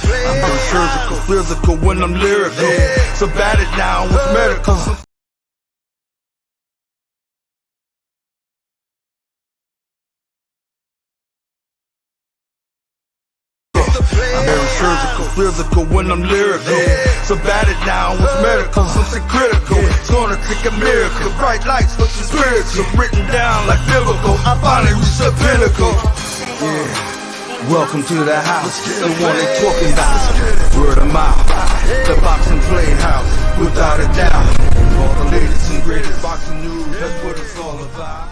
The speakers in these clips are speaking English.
I'm very surgical, physical when I'm lyrical. So bat it down with medical. I'm very surgical, physical when I'm lyrical. So bat it down with medical, something critical. It's gonna take a miracle. Bright lights with some spiritual, written down like biblical. I finally reached the pinnacle. Yeah, welcome to the house, the one they talking about. Word of mouth, the boxing playhouse, without a doubt. All the latest and greatest boxing news, that's what it's all about.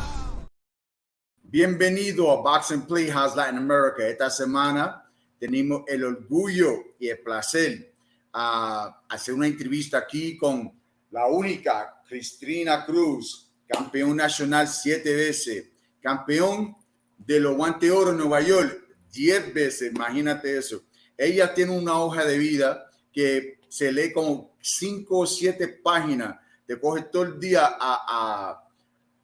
Bienvenido a Boxing Playhouse Latin America. Esta semana tenemos el orgullo y el placer a hacer una entrevista aquí con la única Christina Cruz, campeón nacional 7 veces, campeón de los guantes oro en Nueva York 10 veces, imagínate eso. Ella tiene una hoja de vida que se lee como 5 o 7 páginas, te coge todo el día a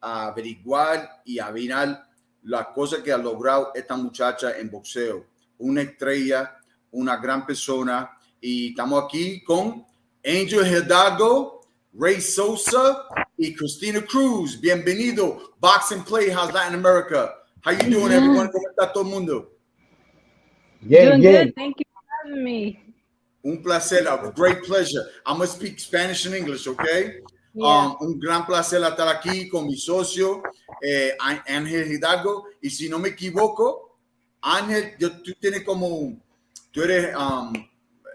averiguar y a mirar las cosas que ha logrado esta muchacha en boxeo. Una estrella, una gran persona, y estamos aquí con Angel Hidalgo, Ray Sosa y Christina Cruz. Bienvenido, Boxing Playhouse Latin America. How you doing, everyone? ¿Cómo está todo el mundo? Doing good. Thank you for having me. Un placer, a great pleasure. I'm going to speak Spanish and English, okay? Yeah. Un gran placer estar aquí con mi socio, Ángel Hidalgo, y si no me equivoco, Ángel, tú eres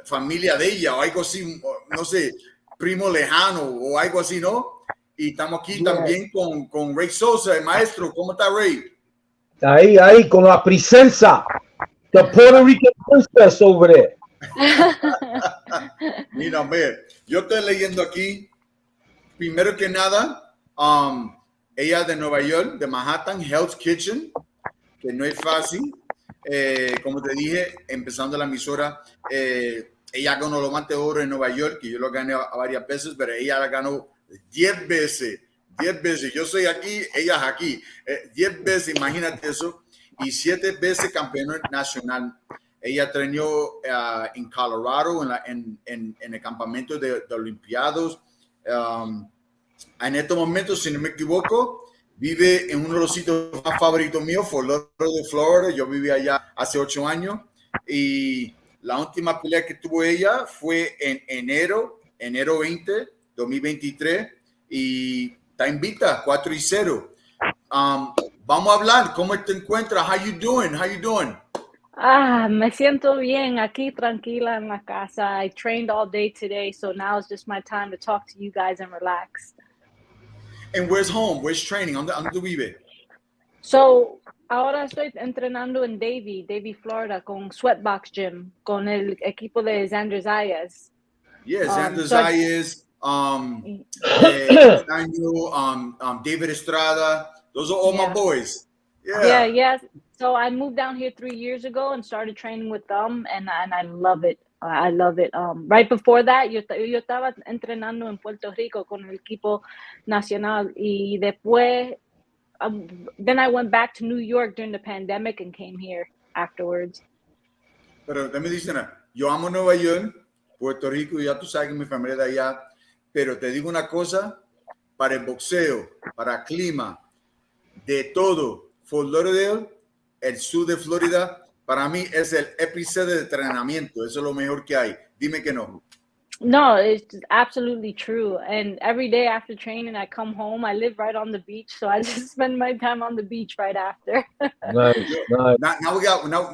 familia de ella o algo así, no sé, primo lejano o algo así, ¿no? Y estamos aquí también con Ray Sosa, el maestro. ¿Cómo está, Ray? Ahí, con la presencia de Puerto Rican princess over there. Mira, yo estoy leyendo aquí, primero que nada, ella de Nueva York, de Manhattan, Hell's Kitchen, que no es fácil. Como te dije, empezando la emisora, ella ganó los guantes de oro en Nueva York, que yo lo gané varias veces, pero ella la ganó 10 veces. 10 veces. Yo soy aquí, ella es aquí. 10 veces, imagínate eso. Y 7 veces campeona nacional. Ella entrenó en Colorado, en el campamento de Olimpiados. En estos momentos, si no me equivoco, vive en uno de los sitios más favoritos míos, Fort Lauderdale, Florida. Yo viví allá hace 8 años. Y la última pelea que tuvo ella fue en enero 20, 2023. Y está invicta, 4-0. Vamos a hablar. ¿Cómo te encuentras? How you doing? Me siento bien aquí, tranquila en la casa. I trained all day today, so now it's just my time to talk to you guys and relax. And where's home? Where's training? ¿Dónde tú vives? So, ahora estoy entrenando en Davie, Florida, con Sweatbox Gym, con el equipo de Xander Zayas. Yeah, Xander Zayas, David Estrada. Those are all my boys. Yeah. So I moved down here 3 years ago and started training with them, and I love it. I love it. Right before that, yo estaba entrenando en Puerto Rico con el equipo nacional, y después, then I went back to New York during the pandemic and came here afterwards. Pero déjame decir, yo amo Nueva York, Puerto Rico, ya tú sabes que mi familia es de allá, pero te digo una cosa, para el boxeo, para el clima, de todo, Fort Lauderdale, el sur de Florida, para mí es el epicentro de entrenamiento. Eso es lo mejor que hay. Dime que no. No, it's absolutely true. And every day after training, I come home. I live right on the beach, so I just spend my time on the beach right after. Nice. Now,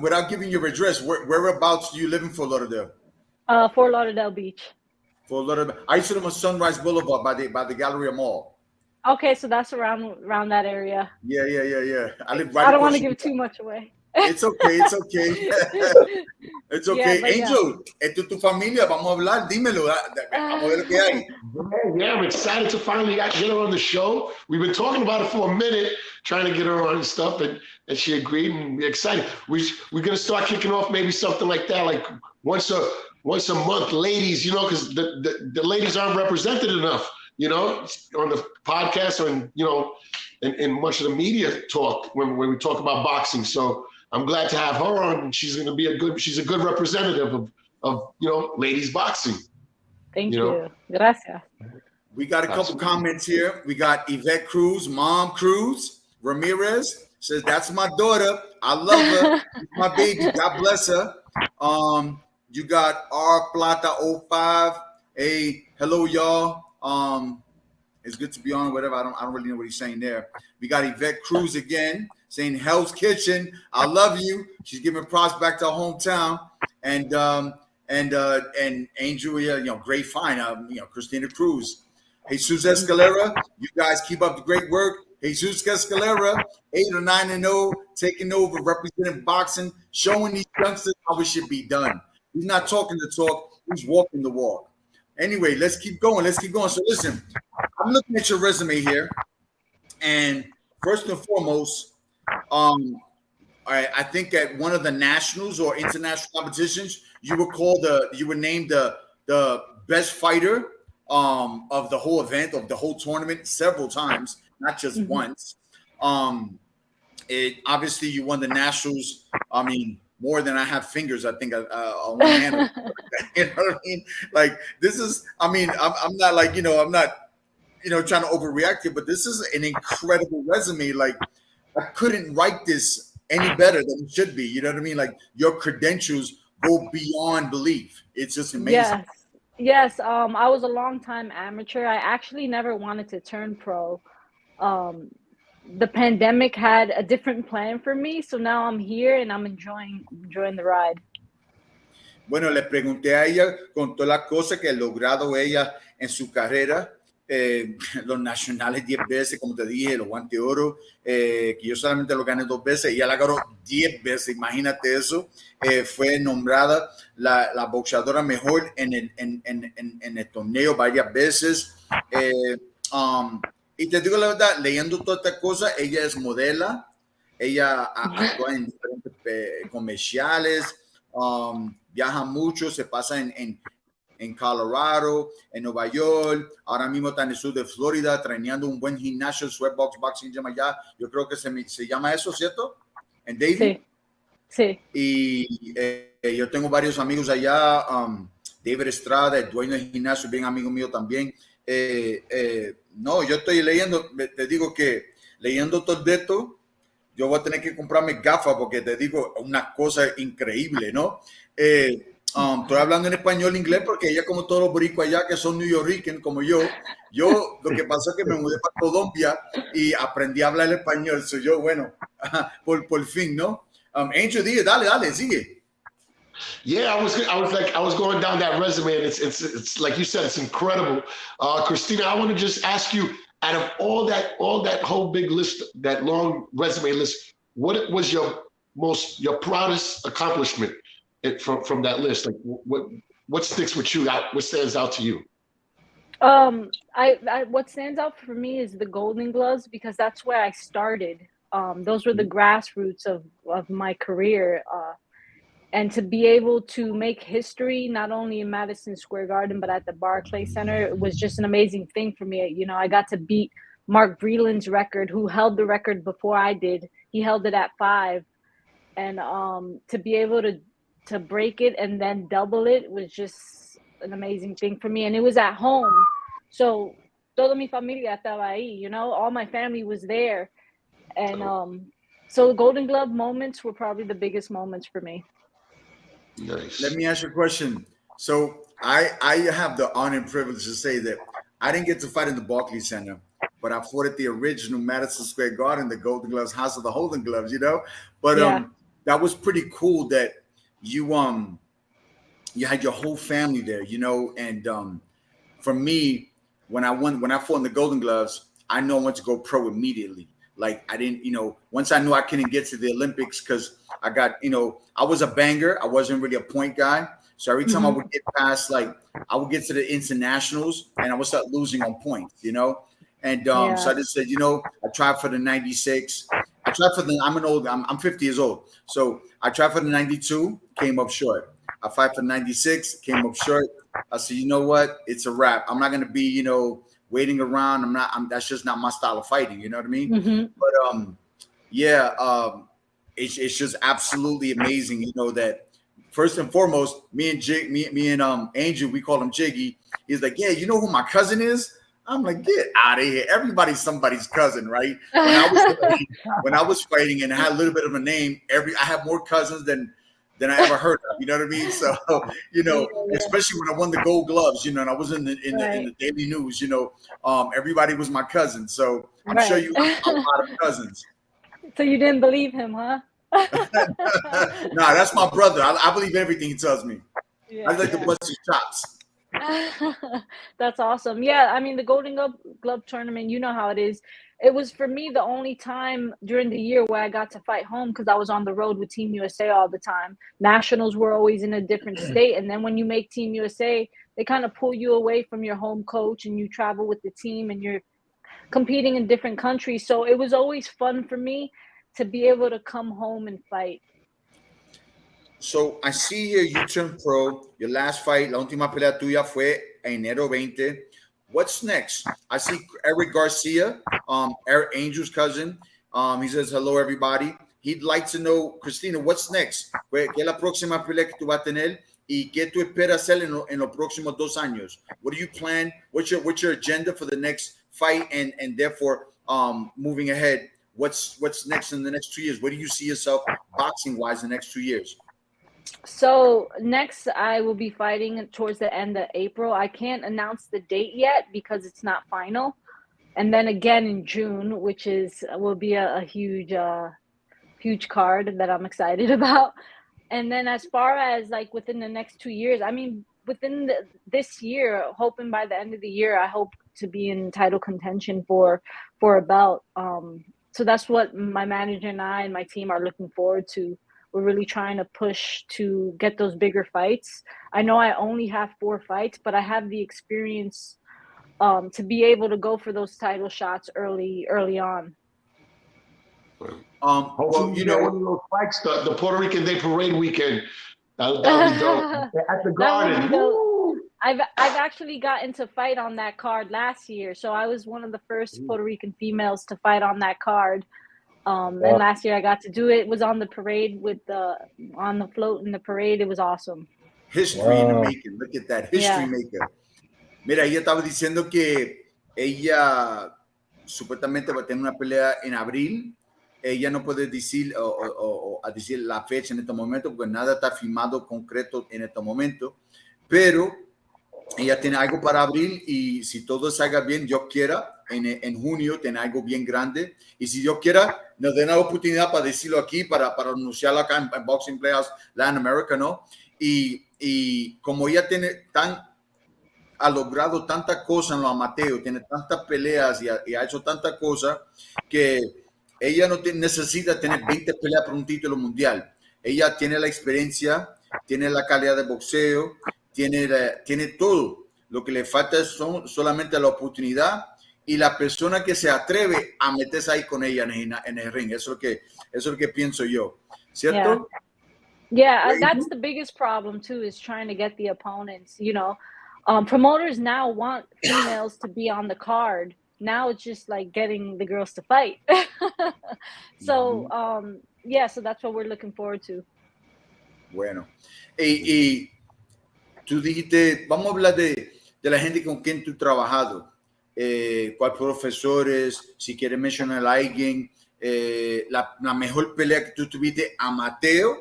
without giving your address, whereabouts do you live in Fort Lauderdale? Fort Lauderdale Beach. Fort Lauderdale. I used to live on Sunrise Boulevard by the Galleria Mall. Okay, so that's around that area. Yeah. I live right. I don't want to give too much away. It's okay. It's okay. Yeah, Angel, esto es tu familia. Vamos a hablar. Dímelo. Vamos a ver lo que hay. Yeah, I'm excited to finally get her on the show. We've been talking about it for a minute, trying to get her on and stuff, and she agreed, and we're excited. We're going to start kicking off maybe something like that, like once a month, ladies, because the ladies aren't represented enough, on the podcast or, in much of the media talk when we talk about boxing. So I'm glad to have her on. She's going to be she's a good representative of ladies boxing. Thank you. Gracias. We got a couple comments here. We got Yvette Cruz, Mom Cruz Ramirez says, "That's my daughter. I love her. She's my baby. God bless her." You got R Plata 05. Hey, hello y'all. It's good to be on. Whatever. I don't really know what he's saying there. We got Yvette Cruz again saying, "Hell's Kitchen. I love you." She's giving props back to her hometown. And Angel, great find. Christina Cruz. Jesus Escalera, you guys keep up the great work. Jesus Escalera, 8-9-0, taking over, representing boxing, showing these youngsters how it should be done. He's not talking the talk, he's walking the walk. Anyway, let's keep going. So listen, I'm looking at your resume here, and first and foremost, I think at one of the nationals or international competitions, you were named the best fighter of the whole event, of the whole tournament, several times, not just once. Obviously you won the nationals. I mean, more than I have fingers, I think, on one hand. You know what I mean? Like, this is, I mean, I'm not like, I'm not, trying to overreact here, but this is an incredible resume. Like, I couldn't write this any better than it should be. You know what I mean? Like, your credentials go beyond belief. It's just amazing. Yes. I was a long time amateur. I actually never wanted to turn pro. The pandemic had a different plan for me, so now I'm here and I'm enjoying the ride. Bueno, le pregunté a ella con todas las cosas que ha logrado ella en su carrera, los nacionales 10 veces, como te dije, los guantes de oro, que yo solamente lo gané 2 veces, y ella la ganó 10 veces, imagínate eso. Fue nombrada la boxeadora mejor en el torneo varias veces. Y te digo la verdad, leyendo todas estas cosas, ella es modela, ella actúa en diferentes comerciales, viaja mucho, se pasa en Colorado, en Nueva York, ahora mismo está en el sur de Florida, treinando un buen gimnasio, Sweatbox Boxing Gym allá. Yo creo que se llama eso, ¿cierto? En Davie. Sí. Y yo tengo varios amigos allá, David Estrada, el dueño del gimnasio, bien amigo mío también. No, yo estoy leyendo, te digo que leyendo todo esto, yo voy a tener que comprarme gafas porque te digo una cosa increíble, ¿no? Estoy hablando en español, inglés, porque ella, como todos los boricuas allá que son New York Rican, como yo lo que pasó es que me mudé para Colombia y aprendí a hablar el español. Soy yo, bueno, por fin, ¿no? Angel, dale, sigue. Yeah, I was going down that resume, and it's like you said, it's incredible. Christina, I want to just ask you, out of all that whole big list, that long resume list, what was your proudest accomplishment from that list? Like, what sticks with you? What stands out to you? What stands out for me is the Golden Gloves, because that's where I started. Those were the grassroots of my career. And to be able to make history, not only in Madison Square Garden, but at the Barclays Center, it was just an amazing thing for me. I got to beat Mark Breland's record, who held the record before I did. He held it at 5. And to be able to break it and then double it was just an amazing thing for me. And it was at home. So toda mi familia estaba ahí, all my family was there. And so Golden Glove moments were probably the biggest moments for me. Nice. Let me ask you a question. So I have the honor and privilege to say that I didn't get to fight in the Barclays Center, but I fought at the original Madison Square Garden, the Golden Gloves, House of the Golden Gloves, But that was pretty cool that you had your whole family there, And for me, when I fought in the Golden Gloves, I know I went to go pro immediately. Like, I didn't, once I knew I couldn't get to the Olympics, because I got, I was a banger. I wasn't really a point guy. So every time I would get past, like, I would get to the internationals and I would start losing on points, And so I just said, I tried for the 96. I tried for I'm 50 years old. So I tried for the 92, came up short. I fight for 96, came up short. I said, you know what? It's a wrap. I'm not going to be, waiting around. That's just not my style of fighting. You know what I mean? Mm-hmm. But it's just absolutely amazing, that first and foremost, me and Angel, we call him Jiggy. He's like, yeah, you know who my cousin is? I'm like, get out of here. Everybody's somebody's cousin, right? When I was fighting and I had a little bit of a name, I have more cousins than I ever heard of. You know what I mean? So, especially when I won the Gold Gloves, and I was in the Daily News, everybody was my cousin. So I'm sure you have a lot of cousins. So you didn't believe him, huh? Nah, that's my brother. I believe everything he tells me. I like to bust his chops. That's awesome. Yeah, I mean, the Golden Glove tournament, you know how it is. It was, for me, the only time during the year where I got to fight home, because I was on the road with Team USA all the time. Nationals were always in a different state, and then when you make Team USA, they kind of pull you away from your home coach and you travel with the team and you're competing in different countries. So it was always fun for me to be able to come home and fight. So I see here you turned pro. Your last fight, la última pelea tuya fue enero 20. What's next? I see Eric Garcia, Eric Angel's cousin. He says, hello, everybody. He'd like to know, Christina, what's next? ¿Qué es la próxima pelea que tú vas a tener? ¿Y qué tú esperas hacer en los próximos 2 años? What do you plan? What's your agenda for the next fight? And therefore, moving ahead, what's next in the next 2 years? Where do you see yourself boxing-wise in the next 2 years? So next, I will be fighting towards the end of April. I can't announce the date yet because it's not final. And then again in June, which will be a huge card that I'm excited about. And then as far as like within the next 2 years, I mean, within this year, hoping by the end of the year, I hope to be in title contention for a belt. So that's what my manager and I and my team are looking forward to. We're really trying to push to get those bigger fights. I know I only have 4 fights, but I have the experience to be able to go for those title shots early on. Well, one of those fights, the Puerto Rican Day Parade weekend. That'll be dope. At the Garden. I've actually gotten to fight on that card last year, so I was one of the first Puerto Rican females to fight on that card. And last year I got to do it. It was on the parade on the float in the parade. It was awesome. History in the making. Look at that. History maker. Mira, ella estaba diciendo que ella supuestamente va a tener una pelea en abril. Ella no puede decir o decir la fecha en este momento porque nada está firmado concreto en este momento. Pero ella tiene algo para abril y si todo salga bien, Dios quiera, en junio tiene algo bien grande. Y si Dios quiera, nos den la oportunidad para decirlo aquí, para anunciarlo acá en Boxing Playhouse Latin America, ¿no? Y como ella ha logrado tantas cosas en lo amateur, tiene tantas peleas y ha hecho tantas cosas que ella no necesita tener 20 peleas para un título mundial. Ella tiene la experiencia, tiene la calidad de boxeo, tiene todo. Lo que le falta son solamente la oportunidad y la persona que se atreve a meterse ahí con ella en el ring. Eso es lo que pienso yo. ¿Cierto? Yeah, that's the biggest problem too, is trying to get the opponents. Promoters now want females to be on the card. Now it's just like getting the girls to fight. So, so that's what we're looking forward to. Bueno. Y tú dijiste, vamos a hablar de la gente con quien tú has trabajado. ¿Cuáles profesores? Si quieres mencionar a alguien. La mejor pelea que tú tuviste amateur.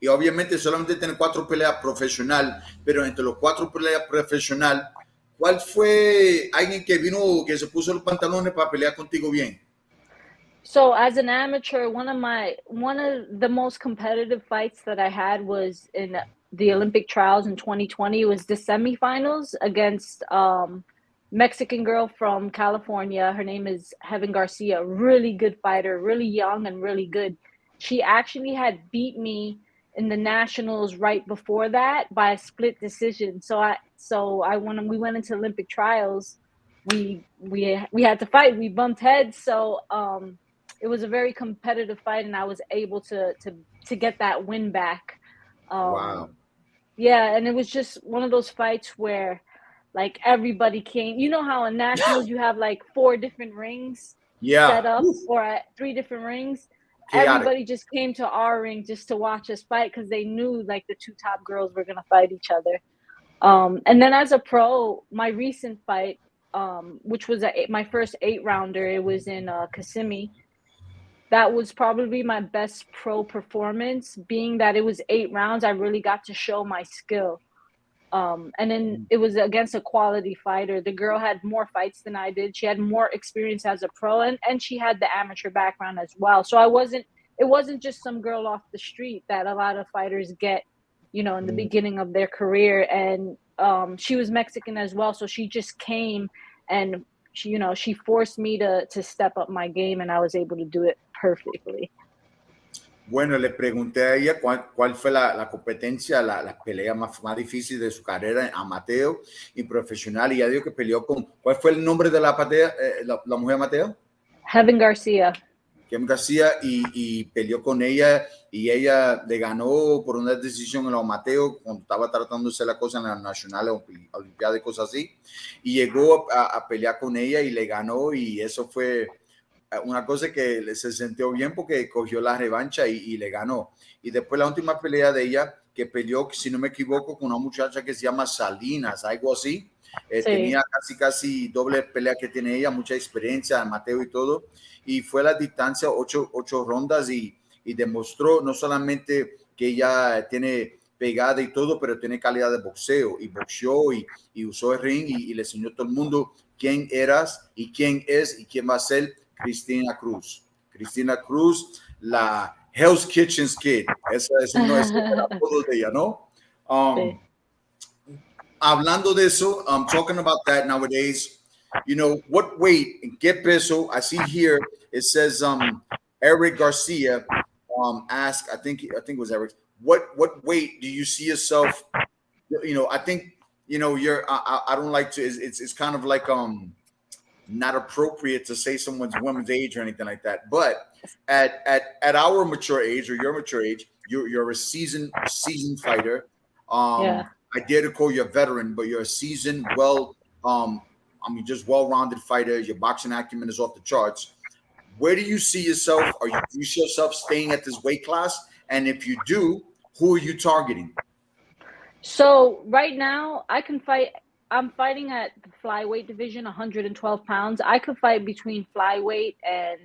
Y obviamente solamente tener 4 peleas profesional. Pero entre los 4 peleas profesional, ¿cuál fue alguien que vino, que se puso los pantalones para pelear contigo bien? So as an amateur, one of the most competitive fights that I had was in the Olympic trials in 2020. It was the semifinals against Mexican girl from California. Her name is Heaven Garcia. Really good fighter, really young and really good. She actually had beat me in the nationals right before that by a split decision. So when we went into Olympic trials, we had to fight. We bumped heads. So it was a very competitive fight, and I was able to get that win back. Wow. Yeah, and it was just one of those fights where like everybody came. You know how in nationals you have like 4 different rings set up, or 3 different rings. everybody just came to our ring just to watch us fight because they knew like the two top girls were gonna fight each other. And then as a pro, my recent fight, which was my first 8-rounder, it was in Kissimmee. That was probably my best pro performance, being that it was 8 rounds. I really got to show my skill. And then it was against a quality fighter. The girl had more fights than I did. She had more experience as a pro, and she had the amateur background as well. So it wasn't just some girl off the street that a lot of fighters get, in the beginning of their career. And she was Mexican as well. So she just came and she forced me to step up my game, and I was able to do it perfectly. Bueno, le pregunté a ella cuál fue la competencia, la pelea más difícil de su carrera amateur y profesional, y ella dijo que peleó con, ¿cuál fue el nombre de la mujer amateur? Heaven Garcia. Heaven Garcia, y peleó con ella, y ella le ganó por una decisión en los amateur cuando estaba tratando de hacer la cosa en la nacional, olimpiada y cosas así, y llegó a pelear con ella y le ganó, y eso fue una cosa que se sintió bien porque cogió la revancha y le ganó. Y después la última pelea de ella, que peleó, si no me equivoco, con una muchacha que se llama Salinas, algo así. Sí. Tenía casi doble pelea que tiene ella, mucha experiencia, amateur y todo. Y fue la distancia, 8 rondas, y demostró no solamente que ella tiene pegada y todo, pero tiene calidad de boxeo, y boxeó y usó el ring y le enseñó a todo el mundo quién eras y quién es y quién va a ser Christina Cruz. Christina Cruz, la Hell's Kitchen's Kid. Ese no es el apodo de ella, ¿no? Sí. Hablando de eso, talking about that nowadays, what weight, en qué peso? I see here, it says Eric Garcia asked, I think it was Eric, what weight do you see yourself? I think, you're, I don't like to, it's kind of like, not appropriate to say someone's woman's age or anything like that. But at our mature age, or your mature age, you're a seasoned fighter. Yeah. I dare to call you a veteran, but you're a seasoned, just well-rounded fighter. Your boxing acumen is off the charts. Where do you see yourself? Do you see yourself staying at this weight class? And if you do, who are you targeting? So right now, I can fight. I'm fighting at the flyweight division, 112 pounds. I could fight between flyweight and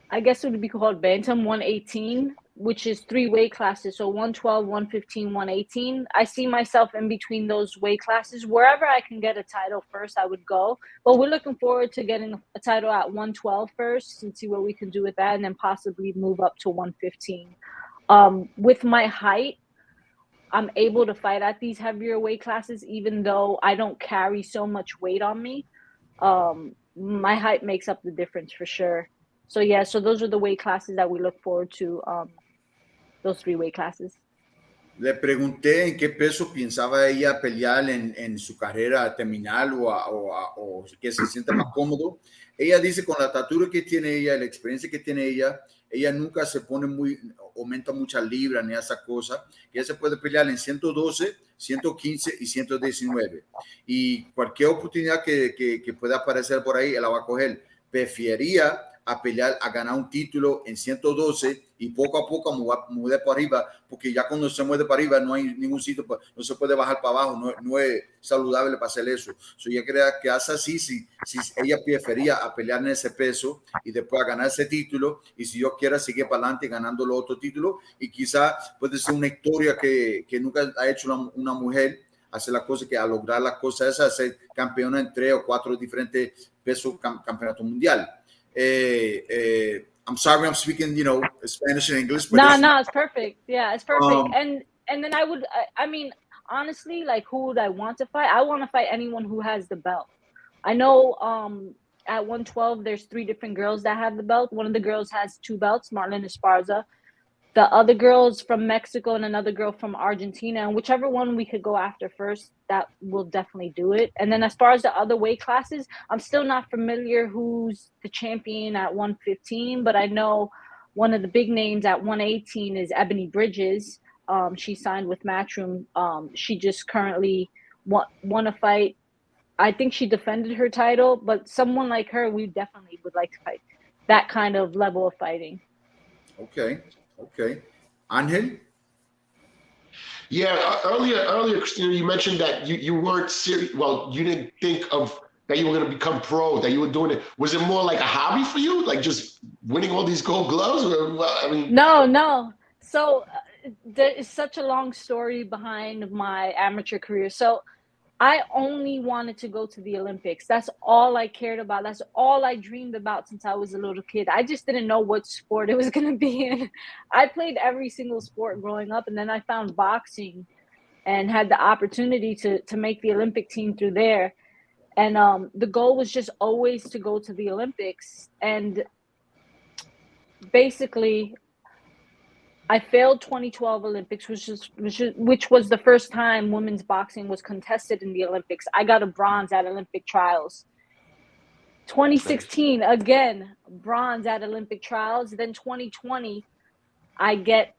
I guess it would be called bantam, 118, which is 3 weight classes. So 112, 115, 118. I see myself in between those weight classes. Wherever I can get a title first, I would go. But we're looking forward to getting a title at 112 first and see what we can do with that, and then possibly move up to 115. With my height, I'm able to fight at these heavier weight classes, even though I don't carry so much weight on me. My height makes up the difference for sure. So yeah, so those are the weight classes that we look forward to, those 3 weight classes. Le pregunté en qué peso pensaba ella pelear en su carrera terminal o que se sienta más cómodo. Ella dice, con la estatura que tiene ella, la experiencia que tiene ella nunca se pone aumenta muchas libras ni esa cosa. Ella se puede pelear en 112, 115 y 119. Y cualquier oportunidad que pueda aparecer por ahí, ella la va a coger. Prefería a pelear, a ganar un título en 112 y poco a poco mover para arriba, porque ya cuando se mueve para arriba no hay ningún sitio, no se puede bajar para abajo, no es saludable para hacer eso. Ella cree que hace así, si ella prefería a pelear en ese peso y después a ganar ese título, y si yo quiera seguir para adelante ganando los otros títulos, y quizá puede ser una historia que nunca ha hecho una mujer, hacer las cosas, que a lograr las cosas esas, ser campeona en 3 o 4 diferentes pesos campeonato mundial. I'm sorry, I'm speaking, Spanish and English. But no, it's perfect. Yeah, it's perfect. And then I mean, honestly, like, who would I want to fight? I want to fight anyone who has the belt. I know at 112, there's 3 different girls that have the belt. One of the girls has 2 belts, Marlon Esparza. The other girl's from Mexico and another girl from Argentina. And whichever one we could go after first, that will definitely do it. And then as far as the other weight classes, I'm still not familiar who's the champion at 115, but I know one of the big names at 118 is Ebony Bridges. She signed with Matchroom. She just currently won a fight. I think she defended her title, but someone like her, we definitely would like to fight. that kind of level of fighting. Okay. Angel? Yeah, earlier, Christina, you mentioned that you weren't serious. Well, you didn't think of that you were going to become pro, that you were doing it. Was it more like a hobby for you, like just winning all these gold gloves? Or, well, I mean, No. So there is such a long story behind my amateur career. So I only wanted to go to the Olympics. That's all I cared about. That's all I dreamed about since I was a little kid. I just didn't know what sport it was going to be in. I played every single sport growing up, and then I found boxing and had the opportunity to make the Olympic team through there. And the goal was just always to go to the Olympics. And basically, I failed 2012 Olympics, which was the first time women's boxing was contested in the Olympics. I got a bronze at Olympic trials. 2016, again, bronze at Olympic trials. Then 2020, I get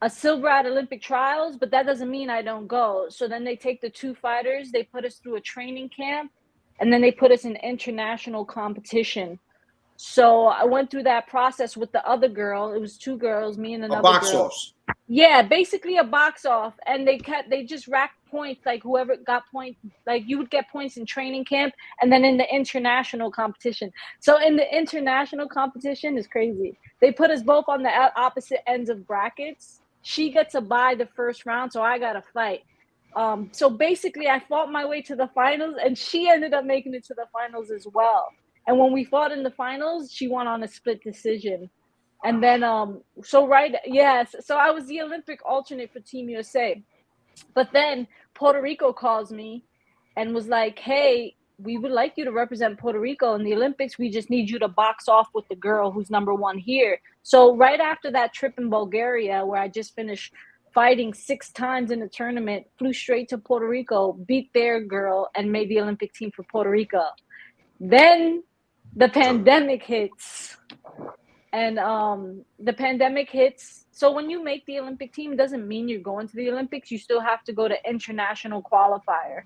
a silver at Olympic trials, but that doesn't mean I don't go. So then they take the two fighters, they put us through a training camp, and then they put us in international competition. So I went through that process with the other girl. It was two girls, me and another box girl. offs. Yeah, basically a box off. And they just racked points, like whoever got points, like you would get points in training camp and then in the international competition. So in the international competition is crazy. They put us both on the opposite ends of brackets. She gets a bye the first round, so I got to fight. So basically I fought my way to the finals, and she ended up making it to the finals as well. And when we fought in the finals, she won on a split decision. And then, so I was the Olympic alternate for Team USA. But then Puerto Rico calls me and was like, hey, we would like you to represent Puerto Rico in the Olympics. We just need you to box off with the girl who's #1 here. So right after that trip in Bulgaria, where I just finished fighting 6 times in the tournament, flew straight to Puerto Rico, beat their girl, and made the Olympic team for Puerto Rico. Then the pandemic hits. And the pandemic hits. So when you make the Olympic team, it doesn't mean you're going to the Olympics. You still have to go to international qualifier.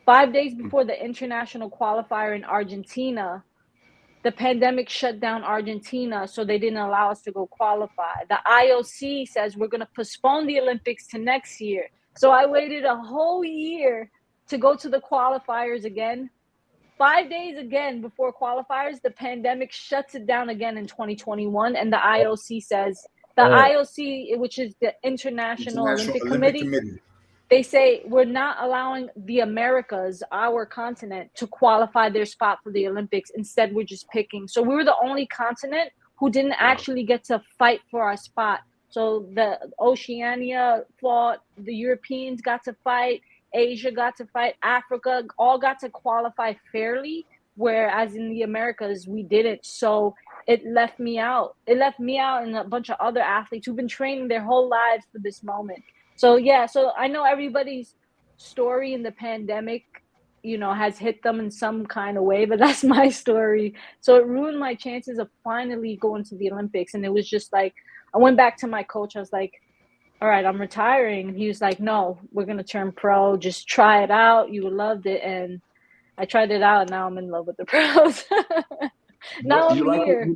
5 days before the international qualifier in Argentina, the pandemic shut down Argentina, so they didn't allow us to go qualify. The IOC says we're going to postpone the Olympics to next year. So I waited a whole year to go to the qualifiers again. 5 days again before qualifiers, the pandemic shuts it down again in 2021, and the IOC says, IOC, which is the International Olympic Committee, they say we're not allowing the Americas, our continent, to qualify their spot for the Olympics. Instead, we're just picking. So we were the only continent who didn't actually get to fight for our spot. So the Oceania fought, the Europeans got to fight, Asia got to fight, Africa all got to qualify fairly, whereas in the Americas we didn't. So it left me out. It left me out and a bunch of other athletes who've been training their whole lives for this moment. So so I know everybody's story in the pandemic, has hit them in some kind of way, but that's my story. So it ruined my chances of finally going to the Olympics. And it was just like, I went back to my coach. I was like, all right, I'm retiring. And he was like, no, we're going to turn pro. Just try it out. You loved it. And I tried it out, and now I'm in love with the pros. Now I'm here.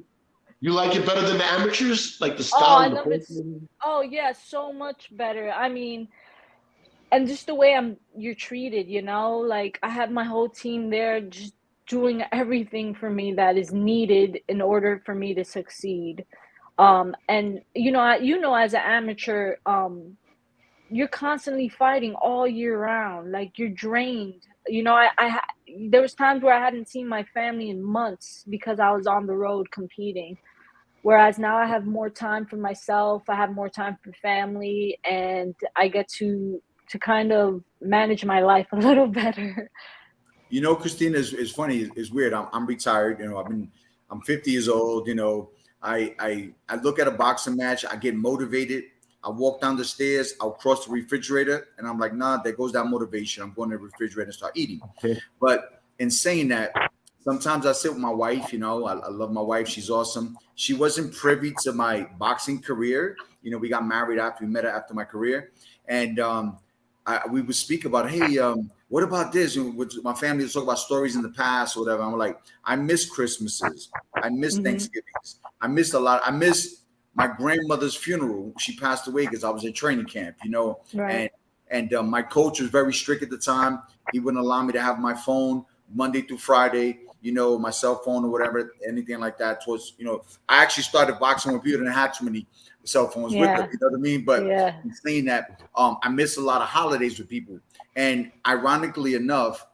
You like it better than the amateurs? Like the style? Oh, I love it. Oh, yeah, so much better. I mean, and just the way you're treated, like I have my whole team there just doing everything for me that is needed in order for me to succeed. And as an amateur, you're constantly fighting all year round. Like you're drained. There was times where I hadn't seen my family in months because I was on the road competing. Whereas now I have more time for myself. I have more time for family, and I get to kind of manage my life a little better. Christina, is funny. It's weird. I'm retired. I'm 50 years old. I look at a boxing match. I get motivated. I walk down the stairs. I'll cross the refrigerator, and I'm like, nah, there goes that motivation. I'm going to the refrigerator and start eating. Okay. But in saying that, sometimes I sit with my wife. I love my wife. She's awesome. She wasn't privy to my boxing career. We got married after we met her after my career, and we would speak about, hey, what about this? And my family would talk about stories in the past or whatever. I'm like, I miss Christmases. I miss Thanksgivings. I missed a lot. I miss my grandmother's funeral. She passed away because I was in training camp, you know, Right. and my coach was very strict at the time. He wouldn't allow me to have my phone Monday through Friday, you know, my cell phone or whatever, anything like that. Towards, you know, I actually started boxing when people didn't have too many cell phones with them, you know what I mean? But in saying that, I miss a lot of holidays with people. And ironically enough,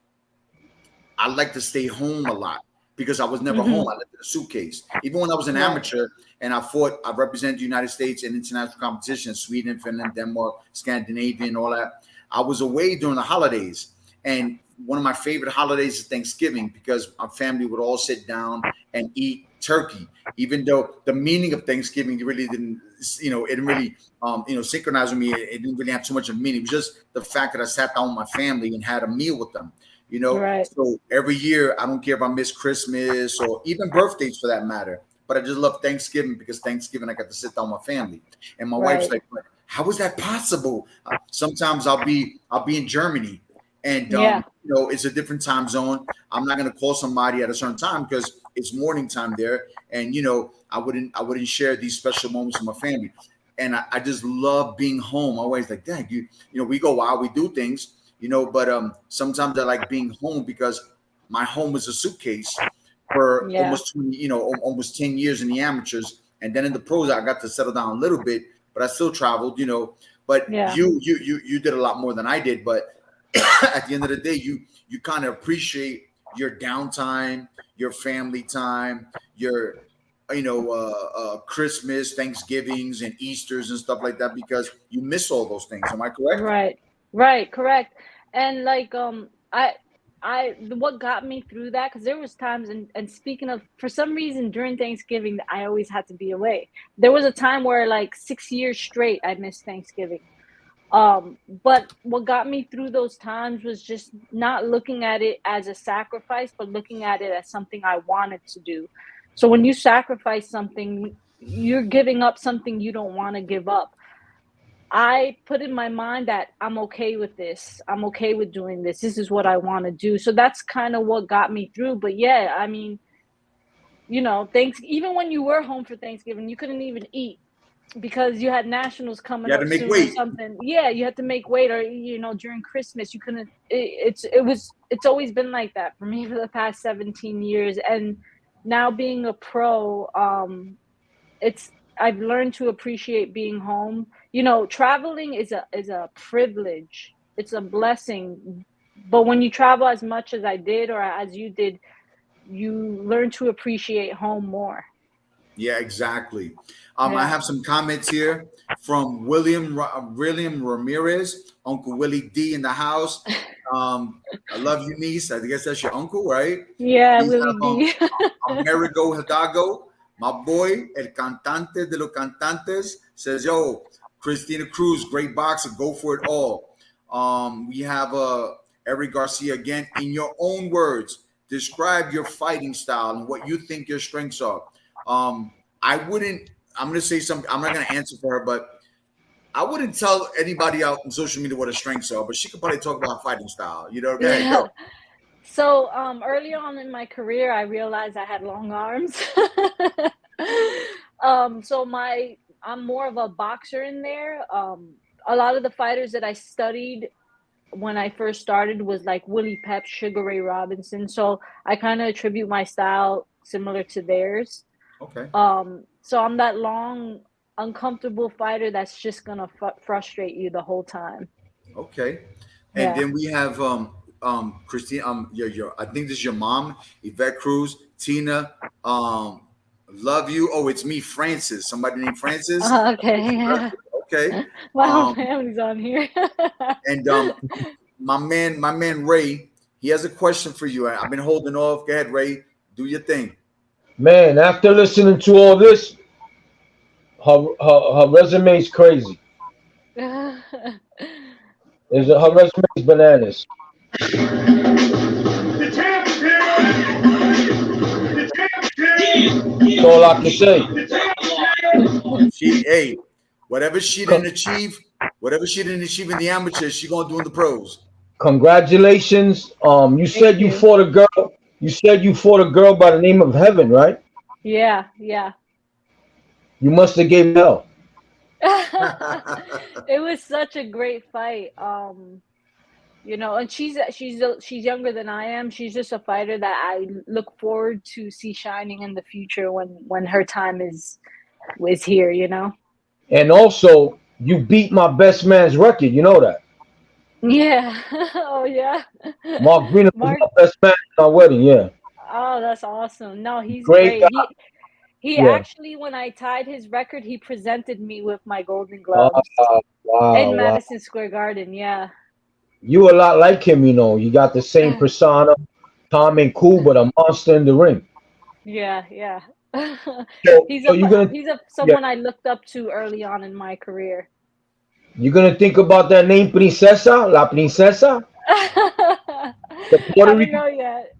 I like to stay home a lot because I was never home. I lived in a suitcase. Even when I was an amateur and I represented the United States in international competitions, Sweden, Finland, Denmark, Scandinavia, all that. I was away during the holidays. And one of my favorite holidays is Thanksgiving because our family would all sit down and eat turkey, even though the meaning of Thanksgiving really didn't, you know, it didn't really, synchronize with me. It didn't really have too much of meaning. It was just the fact that I sat down with my family and had a meal with them, you know. Right. So every year, I don't care if I miss Christmas or even birthdays for that matter, but I just love Thanksgiving because Thanksgiving I got to sit down with my family. And my wife's like, how is that possible? Sometimes I'll be in Germany. And, you know, it's a different time zone. I'm not going to call somebody at a certain time because it's morning time there. And, you know, I wouldn't share these special moments with my family. And I just love being home. I'm always like, dang, you know, we go out, we do things, you know, but sometimes I like being home because my home was a suitcase for almost 10 years in the amateurs. And then in the pros, I got to settle down a little bit, but I still traveled, you know. But you did a lot more than I did. But at the end of the day, you kind of appreciate your downtime, your family time, your, you know, Christmas, Thanksgivings, and Easters and stuff like that because you miss all those things. Am I correct? Right, correct. And like, what got me through that, because there was times, and speaking of, for some reason during Thanksgiving, I always had to be away. There was a time where like 6 years straight, I missed Thanksgiving. But what got me through those times was just not looking at it as a sacrifice, but looking at it as something I wanted to do. So when you sacrifice something, you're giving up something you don't want to give up. I put in my mind that I'm okay with this. I'm okay with doing this. This is what I want to do. So that's kind of what got me through. But yeah, I mean, you know, even when you were home for Thanksgiving, you couldn't even eat because you had nationals coming up soon or something. Yeah, you had to make weight, or, you know, during Christmas you couldn't. It's always been like that for me for the past 17 years. And now being a pro, I've learned to appreciate being home. You know, traveling is a privilege. It's a blessing. But when you travel as much as I did, or as you did, you learn to appreciate home more. Yeah, exactly. I have some comments here from William Ramirez, Uncle Willie D in the house. I love you, niece. I guess that's your uncle, right? Yeah, Willie D. Amerigo Hidalgo, my boy, el cantante de los cantantes, says, yo, Christina Cruz, great boxer, go for it all. We have Eric Garcia again. In your own words, describe your fighting style and what you think your strengths are. I'm going to say something. I'm not going to answer for her, but I wouldn't tell anybody out on social media what her strengths are, but she could probably talk about fighting style. You know what I mean? Yeah. So early on in my career, I realized I had long arms. So I'm more of a boxer in there. A lot of the fighters that I studied when I first started was like Willie Pep, Sugar Ray Robinson. So I kind of attribute my style similar to theirs. Okay. So I'm that long, uncomfortable fighter that's just gonna frustrate you the whole time. Okay. And then we have Christine. I think this is your mom, Yvette Cruz. Tina, love you. Oh, it's me, Francis. Somebody named Francis. Okay. Yeah. Okay. Wow, family's on here. And my man Ray, he has a question for you. I've been holding off. Go ahead, Ray. Do your thing. Man, after listening to all this, her resume is crazy. Her resume is bananas. That's all I can say. Whatever she didn't achieve, Whatever she didn't achieve in the amateurs, she gonna do in the pros. Congratulations. You said you you. fought a girl. You said you fought a girl by the name of Heaven, right? Yeah. You must have gave hell. It was such a great fight. And she's younger than I am. She's just a fighter that I look forward to see shining in the future when her time is here. And also, you beat my best man's record. You know that. Yeah. Oh yeah. Mark Green was Mark. my best man at my wedding. Yeah. Oh, that's awesome. No, he's Great great. guy. He Yeah. actually, when I tied his record, he presented me with my Golden Oh, Gloves wow, in wow. Madison Square Garden. Yeah. You a lot like him, you know. You got the same persona, calm and cool, but a monster in the ring. Yeah. So, so you're gonna, yeah, someone I looked up to early on in my career. you're gonna think about that name, Princesa, La Princesa, the Puerto I don't Rican. know yet.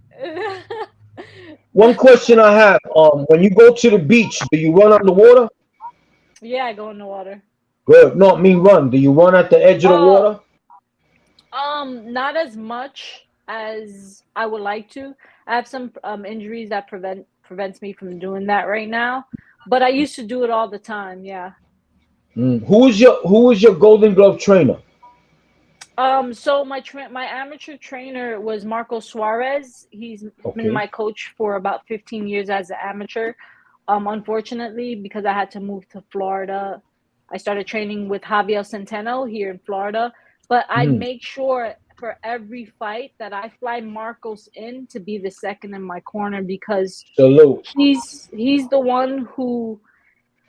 One question I have: when you go to the beach, do you run on the water? Yeah, I go in the water. Good. No, I mean run. Do you run at the edge of the Oh, water? not as much as I would like to. I have some injuries that prevents me from doing that right now, but I used to do it all the time. Yeah. Who is your Golden Glove trainer? So my amateur trainer was Marco Suarez. He's been Okay. my coach for about 15 years as an amateur. Unfortunately, because I had to move to Florida, I started training with Javier Centeno here in Florida. But I Mm, make sure for every fight that I fly Marcos in to be the second in my corner because salute. he's the one who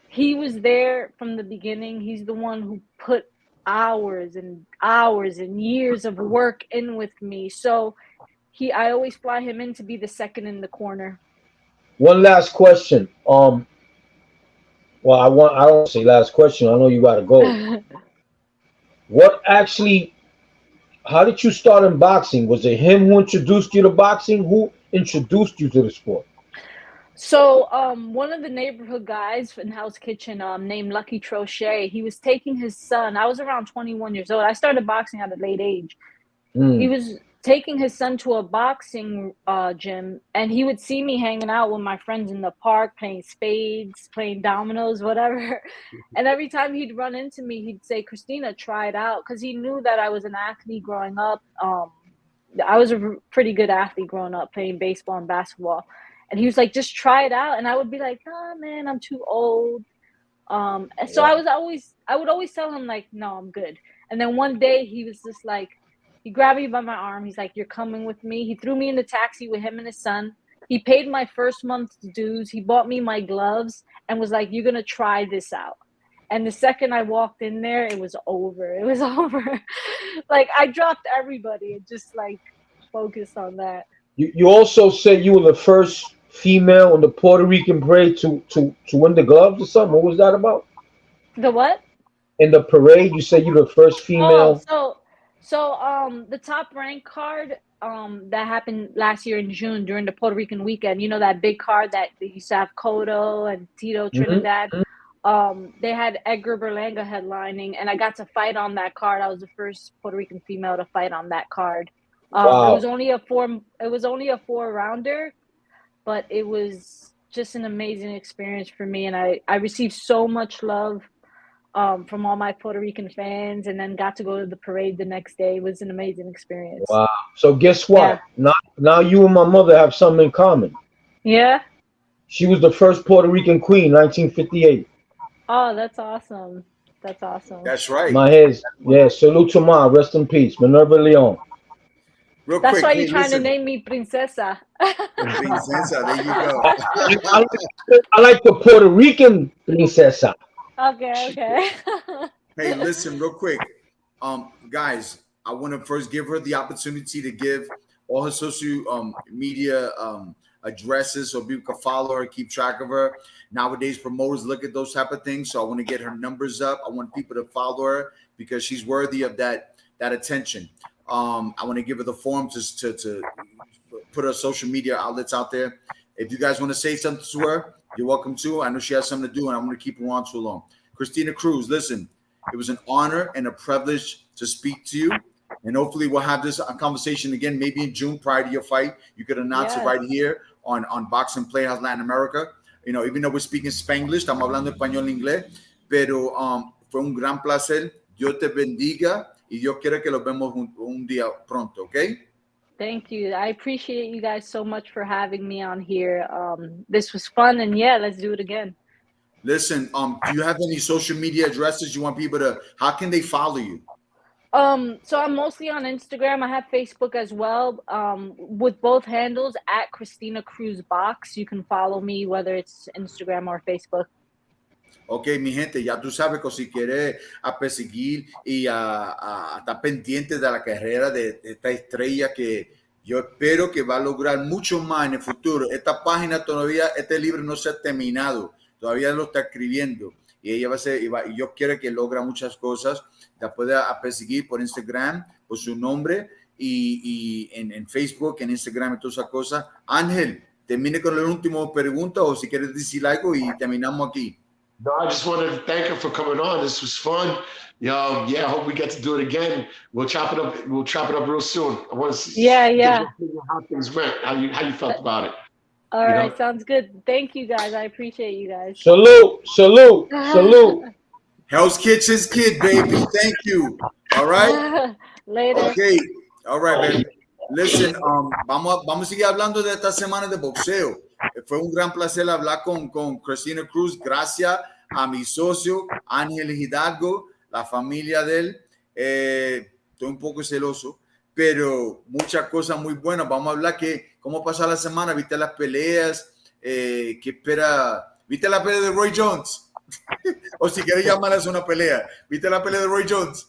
he was there from the beginning. He's the one who put hours and hours and years of work in with me. So I always fly him in to be the second in the corner. One last question. Well, I don't say last question. I know you gotta go. What actually? How did you start in boxing? Was it him who introduced you to boxing? Who introduced you to the sport? So one of the neighborhood guys in Hell's Kitchen, named Lucky Trochet, he was taking his son. I was around 21 years old. I started boxing at a late age. He Mm, was taking his son to a boxing gym, and he would see me hanging out with my friends in the park, playing spades, playing dominoes, whatever. And every time he'd run into me, he'd say, "Christina, try it out," because he knew that I was an athlete growing up. I was a pretty good athlete growing up, playing baseball and basketball. And he was like, "Just try it out," and I would be like, "Nah, man, I'm too old." So wow. I would always tell him like, "No, I'm good." And then one day he was just like, he grabbed me by my arm. He's like, "You're coming with me." He threw me in the taxi with him and his son. He paid my first month's dues. He bought me my gloves and was like, "You're going to try this out." And the second I walked in there, it was over. It was over. Like I dropped everybody and just like focused on that. You also said you were the first female on the Puerto Rican parade to win the gloves or something. What was that about? The what? In the parade, you said you were the first Oh, female. the top rank card that happened last year in June during the Puerto Rican weekend. You know that big card that they used to have Cotto and Tito Hmm. Trinidad. They had Edgar Berlanga headlining, and I got to fight on that card. I was the first Puerto Rican female to fight on that card. It was Wow. only a four. It was only a 4 rounder, but it was just an amazing experience for me, and I received so much love from all my Puerto Rican fans, and then got to go to the parade the next day. It was an amazing experience. Wow. So guess Yeah. what? Now you and my mother have something in common. Yeah. She was the first Puerto Rican queen, 1958. Oh, that's awesome. That's awesome. That's right. My head's, yeah, salute to ma, rest in peace. Minerva Leon. Real That's quick, why hey, you're trying to listen, name me Princesa. Princesa, there you go. I like the Puerto Rican princesa. Okay. Hey, listen, real quick, guys, I want to first give her the opportunity to give all her social media addresses so people can follow her, keep track of her. Nowadays, promoters look at those type of things, so I want to get her numbers up. I want people to follow her because she's worthy of that attention. I want to give her the forum to put her social media outlets out there. If you guys want to say something to her, you're welcome to. I know she has something to do, and I'm going to keep her on too long. Christina Cruz, listen, It was an honor and a privilege to speak to you. And hopefully we'll have this conversation again, maybe in June prior to your fight. You could announce it right here on Boxing Playhouse Latin America. You know, even though we're speaking Spanglish, estamos hablando español e inglés, pero fue un gran placer. Dios te bendiga y Dios quiere que los vemos un día pronto, ¿ok? Thank you. I appreciate you guys so much for having me on here. This was fun, and yeah, let's do it again. Listen, do you have any social media addresses you want people to, how can they follow you? So I'm mostly on Instagram. I have Facebook as well, with both handles at Christina Cruz Box. You can follow me whether it's Instagram or Facebook. Ok, mi gente, ya tú sabes que si quieres a perseguir y a estar pendiente de la carrera de esta estrella que yo espero que va a lograr mucho más en el futuro. Esta página todavía, este libro no se ha terminado, todavía lo está escribiendo y ella va a ser, y yo quiero que logre muchas cosas. La puede a perseguir por Instagram, por su nombre y en Facebook, en Instagram y todas esas cosas. Ángel, termine con la última pregunta o si quieres decir algo y terminamos aquí. No, I just wanted to thank her for coming on. This was fun. Yeah, I hope we get to do it again. We'll chop it up. We'll chop it up real soon. I want to see. Yeah. How things went. How you felt about it. All right, sounds good. Thank you guys. I appreciate you guys. Salute. Hell's Kitchen's kid, baby. Thank you. All right. Later. Okay. All right, baby. Listen, vamos a seguir hablando de esta semana de boxeo. Fue un gran placer hablar con Christina Cruz. Gracias a mi socio Ángel Hidalgo, la familia de él. Estoy un poco celoso, pero muchas cosas muy buenas. Vamos a hablar que cómo pasó la semana. ¿Viste las peleas? ¿Qué espera? ¿Viste la pelea de Roy Jones? O si quieres llamarlas una pelea. ¿Viste la pelea de Roy Jones?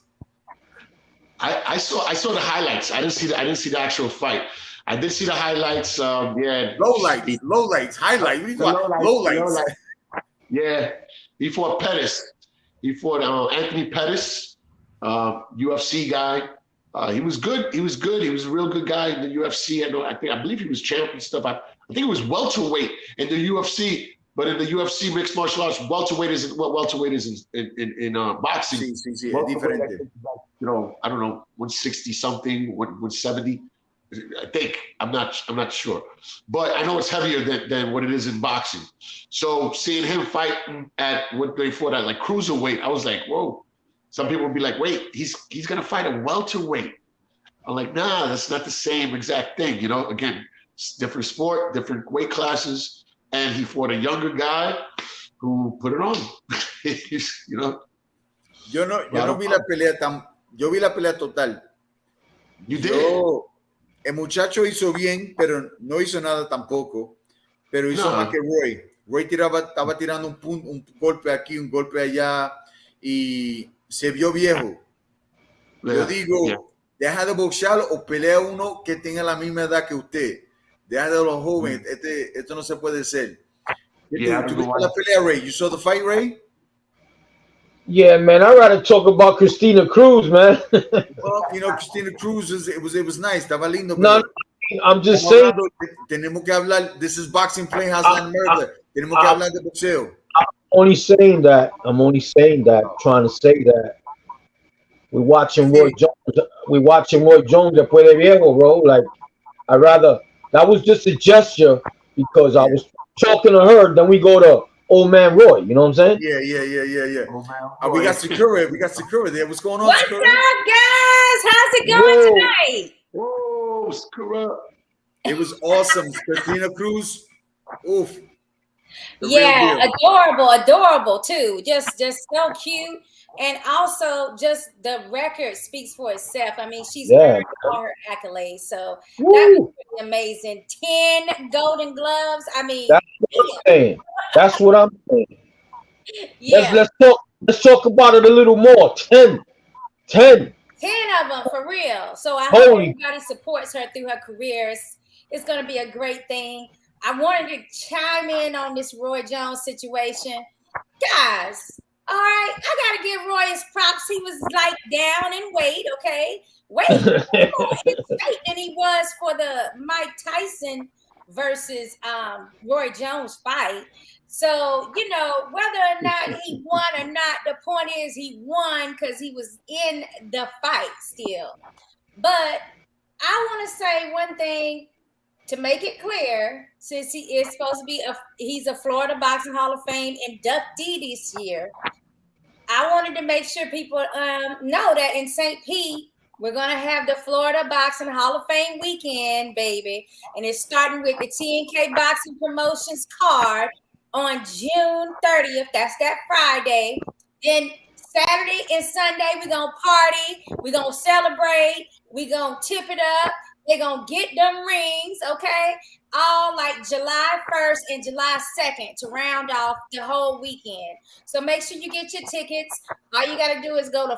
I saw the highlights. I didn't see the actual fight. I did see the highlights. Yeah. Lowlights. Highlights. Lowlights. Yeah. He fought Pettis. He fought Anthony Pettis, UFC guy. He was good. He was a real good guy in the UFC. I believe he was champion stuff. I think it was welterweight in the UFC, but in the UFC mixed martial arts, welterweight is what welterweight is in boxing. Sí, diferente. You know, I don't know, 160 something, 170. I think I'm not sure, but I know it's heavier than what it is in boxing. So seeing him fight at what they fought at like cruiserweight, I was like, whoa. Some people would be like, wait, he's gonna fight a welterweight. I'm like, nah, that's not the same exact thing. You know, again, it's different sport, different weight classes, and he fought a younger guy who put it on. You know. Yo no vi la pelea yo vi la pelea total. You did. El muchacho hizo bien, pero no hizo nada tampoco. Pero hizo más que Roy. Roy estaba tirando un golpe aquí, un golpe allá, y se vio viejo. Yo digo, deja de boxear o pelea uno que tenga la misma edad que usted. Deja de los jóvenes. Esto no se puede hacer. ¿Tú viste la pelea, Ray? You saw the fight, Ray? Yeah, man, I'd rather talk about Christina Cruz, man. Well, you know, Christina Cruz, it was nice. Estaba lindo. No, I'm just saying. Tenemos que hablar. This is Boxing Playhouse Latin America. Tenemos que hablar de boxeo. I'm only saying that. Trying to say that. We're watching Roy Jones después de viejo, bro. Like, that was just a gesture because I was talking to her. Then we go to Old Man Roy, you know what I'm saying? Yeah. We got Sakura there. What's going on, What's Sakura? up, guys? How's it going tonight? Whoa, Sakura. It was awesome. Christina Cruz. Oof. Yeah, adorable too. Just so cute. And also just the record speaks for itself. I mean, she's earned all her accolades. So that was pretty amazing. 10 golden gloves. I mean, that's what I'm saying. Yeah. Let's talk about it a little more. 10 of them for real. So I hope everybody supports her through her career. It's going to be a great thing. I wanted to chime in on this Roy Jones situation. Guys, all right, I got to give Roy his props. He was like down in weight, okay? Weight than he was for the Mike Tyson versus Roy Jones fight. So, you know, whether or not he won or not, the point is he won because he was in the fight still. But I want to say one thing to make it clear, since he is supposed to be he's a Florida Boxing Hall of Fame inductee this year. I wanted to make sure people know that in St. Pete, we're going to have the Florida Boxing Hall of Fame weekend, baby. And it's starting with the TNK Boxing Promotions card on June 30th. That's that Friday. Then Saturday and Sunday, we're going to party. We're going to celebrate. We're going to tip it up. They're going to get them rings, okay? All like July 1st and July 2nd to round off the whole weekend. So make sure you get your tickets. All you got to do is go to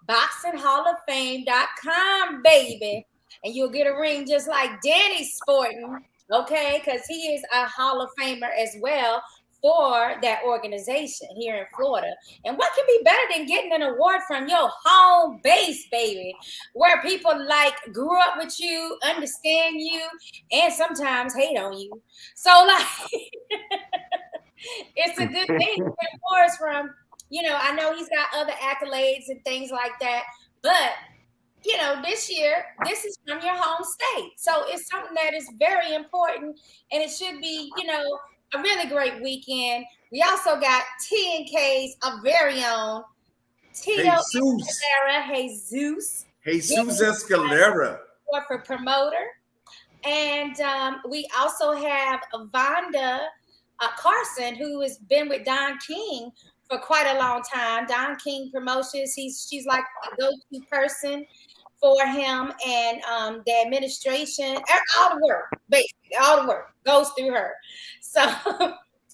FloridaBoxingHallOfFame.com, baby. And you'll get a ring just like Danny's sporting, okay? Because he is a Hall of Famer as well for that organization here in Florida. And what can be better than getting an award from your home base, baby, where people like grew up with you, understand you, and sometimes hate on you. So like, it's a good thing to get awards from. You know, I know he's got other accolades and things like that, but you know, this year, this is from your home state. So it's something that is very important, and it should be, you know, a really great weekend. We also got TNK's very own Tito Escalera, Jesus Escalera for promoter. And we also have Vonda Carson, who has been with Don King for quite a long time. Don King Promotions. She's like the go-to person for him, and the administration, all the work, basically, all the work goes through her. So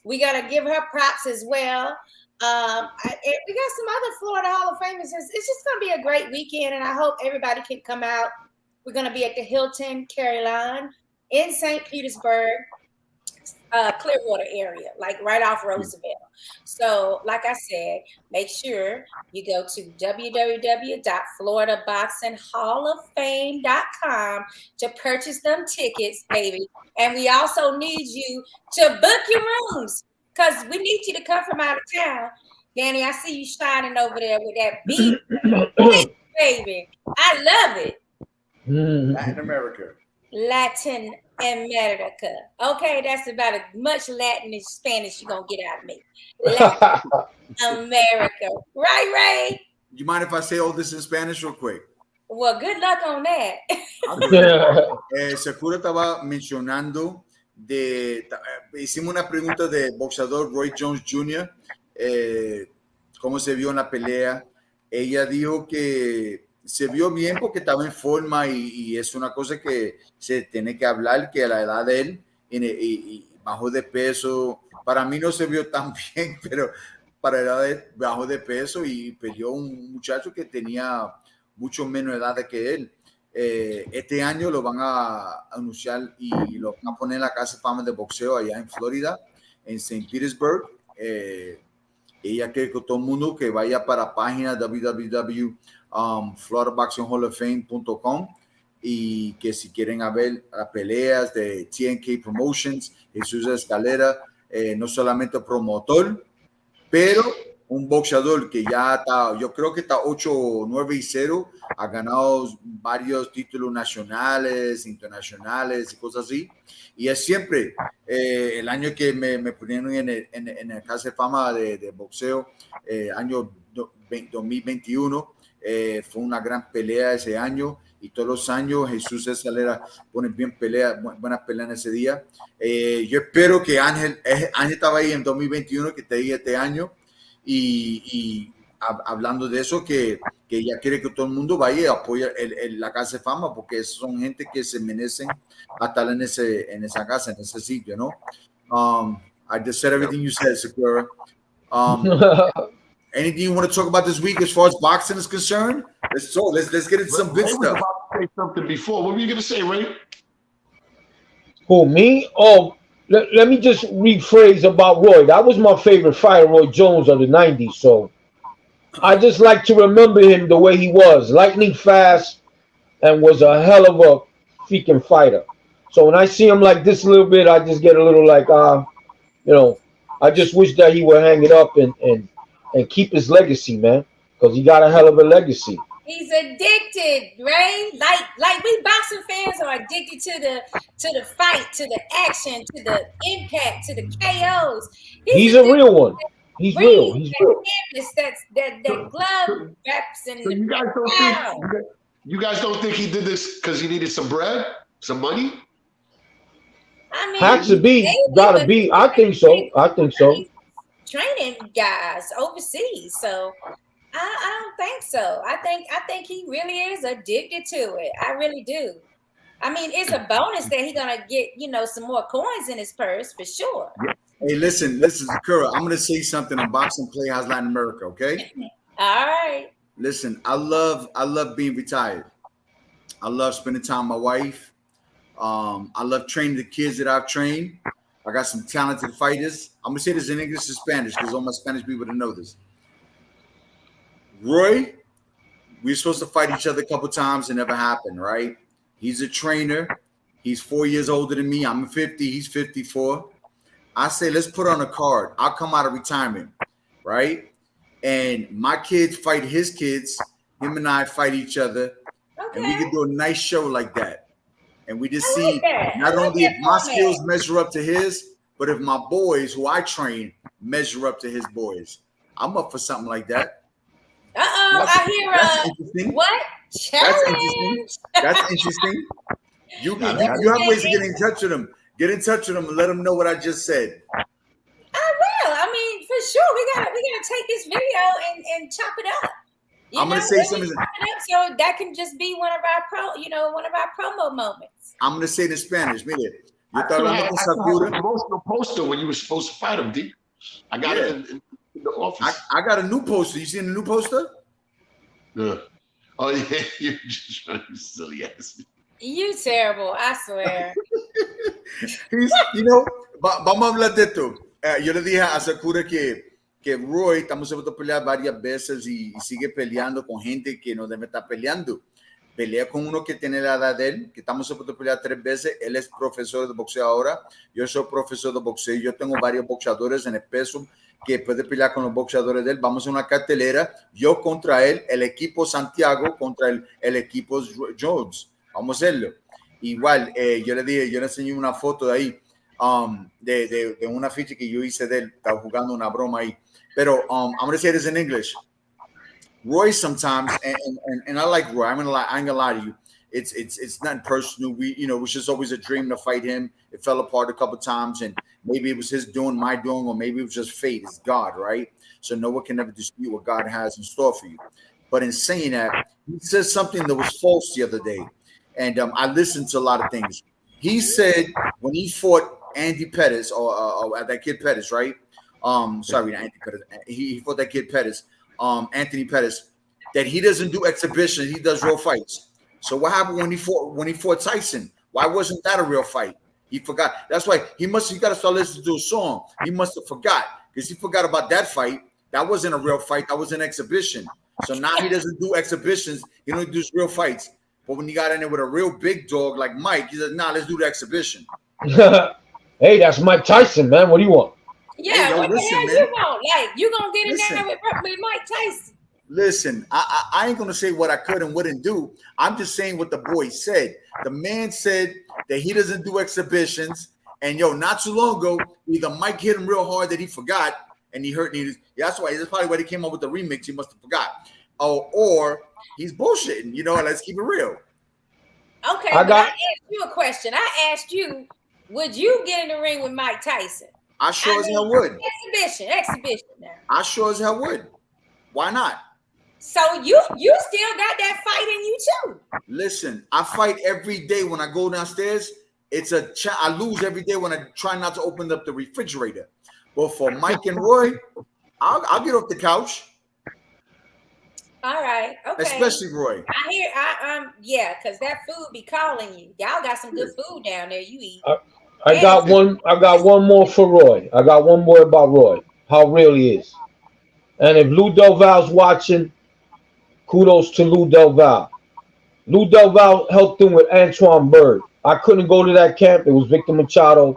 we got to give her props as well. We got some other Florida Hall of Famers. It's just going to be a great weekend, and I hope everybody can come out. We're going to be at the Hilton Caroline in St. Petersburg, Clearwater area, like right off Roosevelt. So, like I said, make sure you go to www.FloridaBoxingHallOfFame.com to purchase them tickets, baby. And we also need you to book your rooms because we need you to come from out of town. Danny, I see you shining over there with that beat, baby. I love it. Latin America. Okay, that's about as much Latin and Spanish you're going to get out of me. Latin America. Right, Ray? You mind if I say all this in Spanish real quick? Well, good luck on that. Sakura estaba mencionando hicimos una pregunta de boxeador Roy Jones Jr., cómo se vio en la pelea. Ella dijo que se vio bien porque estaba en forma y es una cosa que se tiene que hablar, que a la edad de él y bajó de peso. Para mí no se vio tan bien, pero para la edad de él bajó de peso y peleó un muchacho que tenía mucho menos edad que él. Este año lo van a anunciar y lo van a poner en la Casa de Fama de Boxeo allá en Florida, en St. Petersburg. Ella quiere que todo el mundo que vaya para la página www.floridaboxinghalloffame.com y que si quieren ver las peleas de TNK Promotions, Jesús Escalera, no solamente promotor, pero un boxeador que ya está, yo creo que está 8-9-0, ha ganado varios títulos nacionales, internacionales y cosas así. Y es siempre, el año que me pusieron en la Casa de Fama de Boxeo, año 2021, fue una gran pelea ese año. Y todos los años Jesús Escalera pone buenas peleas en ese día. Yo espero que Ángel estaba ahí en 2021, que te diga este año. Y hablando de eso, que ella quiere que todo el mundo vaya y apoye la Casa de Fama, porque son gente que se merecen estar en esa casa, en ese sitio, ¿no? I just said everything you said, Sakura. Anything you want to talk about this week as far as boxing is concerned? Let's get into some good stuff. About to say something before. What were you going to say, Ray? Who, me? Oh, let me just rephrase about Roy. That was my favorite fighter, Roy Jones of the 90s. So I just like to remember him the way he was, lightning fast, and was a hell of a freaking fighter. So when I see him like this a little bit, I just get a little like, I just wish that he would hang it up and keep his legacy, man, because he got a hell of a legacy. He's addicted, Ray. Like we boxing fans are addicted to the fight, to the action, to the impact, to the KOs. He's a real one. He's real. He's real. That glove reps and so you guys don't think he did this because he needed some bread, some money? I mean, has to be, gotta be. I think so. I think so. Training guys overseas, so I don't think so. I think he really is addicted to it. I really do. I mean, it's a bonus that he's gonna get, some more coins in his purse for sure. Hey, listen, Sakura. I'm gonna say something on Boxing Playhouse Latin America, okay? All right. Listen, I love being retired. I love spending time with my wife. I love training the kids that I've trained. I got some talented fighters. I'm gonna say this in English and Spanish because all my Spanish people don't know this. Roy, we were supposed to fight each other a couple times. It never happened, right? He's a trainer. He's 4 years older than me. I'm 50. He's 54. I say, let's put on a card. I'll come out of retirement, right? And my kids fight his kids. Him and I fight each other. Okay. And we can do a nice show like that. And we just see that. not only if my skills measure up to his, but if my boys who I train measure up to his boys. I'm up for something like that. I hear what? Challenge. That's interesting. You have ways to get in touch with them. Get in touch with them and let them know what I just said. I will. I mean, for sure. We gotta take this video and chop it up. I'm gonna say something. So that can just be one of our promo moments. I'm gonna say it in Spanish. Mire, yo I had a promotional poster when you were supposed to fight him, D. I got it in the office. I got a new poster. You seen the new poster? Yeah. Oh yeah, you're just trying to be silly ass. You terrible, I swear. Vamos a hablar de esto. Yo le dije a Sakura que Roy estamos supuestos a pelear varias veces y sigue peleando con gente que no debe estar peleando. Pelea con uno que tiene la edad de él, que estamos supuestos a pelear 3 veces. Él es profesor de boxeo ahora. Yo soy profesor de boxeo. Yo tengo varios boxeadores en el peso que puede pelear con los boxeadores de él. Vamos a una cartelera. Yo contra él, el equipo Santiago contra el equipo Jones. Vamos a hacerlo. Igual, yo le enseñé una foto de ahí de una ficha que yo hice de él. Estaba jugando una broma ahí. Pero I'm going to say this in English. Roy sometimes, and I like Roy. I ain't gonna lie to you. It's nothing personal. It was just always a dream to fight him. It fell apart a couple times, and maybe it was his doing, my doing, or maybe it was just fate. It's God, right? So no one can ever dispute what God has in store for you. But in saying that, he said something that was false the other day, and I listened to a lot of things. He said when he fought Andy Pettis or that kid Pettis, right? Sorry, not Andy Pettis. He fought that kid Pettis. Anthony Pettis, that he doesn't do exhibitions, he does real fights. So what happened when he fought Tyson? Why wasn't that a real fight? He forgot. That's why he got to start listening to a song. He must have forgot because he forgot about that fight. That wasn't a real fight. That was an exhibition. So now he doesn't do exhibitions. He only does real fights. But when he got in there with a real big dog like Mike, he said, "Nah, let's do the exhibition." Hey, that's Mike Tyson, man. What do you want? Yeah, what the hell you want? Like, you gonna get in there with Mike Tyson? Listen, I ain't gonna say what I could and wouldn't do. I'm just saying what the boy said. The man said that he doesn't do exhibitions, and not too long ago, either Mike hit him real hard that he forgot, and he hurt. That's probably why they came up with the remix. He must have forgot, or he's bullshitting. Let's keep it real. Okay, I asked you a question. I asked you, would you get in the ring with Mike Tyson? I sure as hell would. Exhibition now. I sure as hell would. Why not? So you still got that fight in you too. Listen, I fight every day when I go downstairs. I lose every day when I try not to open up the refrigerator. But for Mike and Roy, I'll get off the couch. All right. Okay. Especially Roy. Yeah, because that food be calling you. Y'all got some good food down there. You eat. I got one more for Roy. I got one more about Roy. How real he is. And if Lou Del Val's watching, kudos to Lou Del Val. Lou Del Val helped him with Antoine Bird. I couldn't go to that camp. It was Victor Machado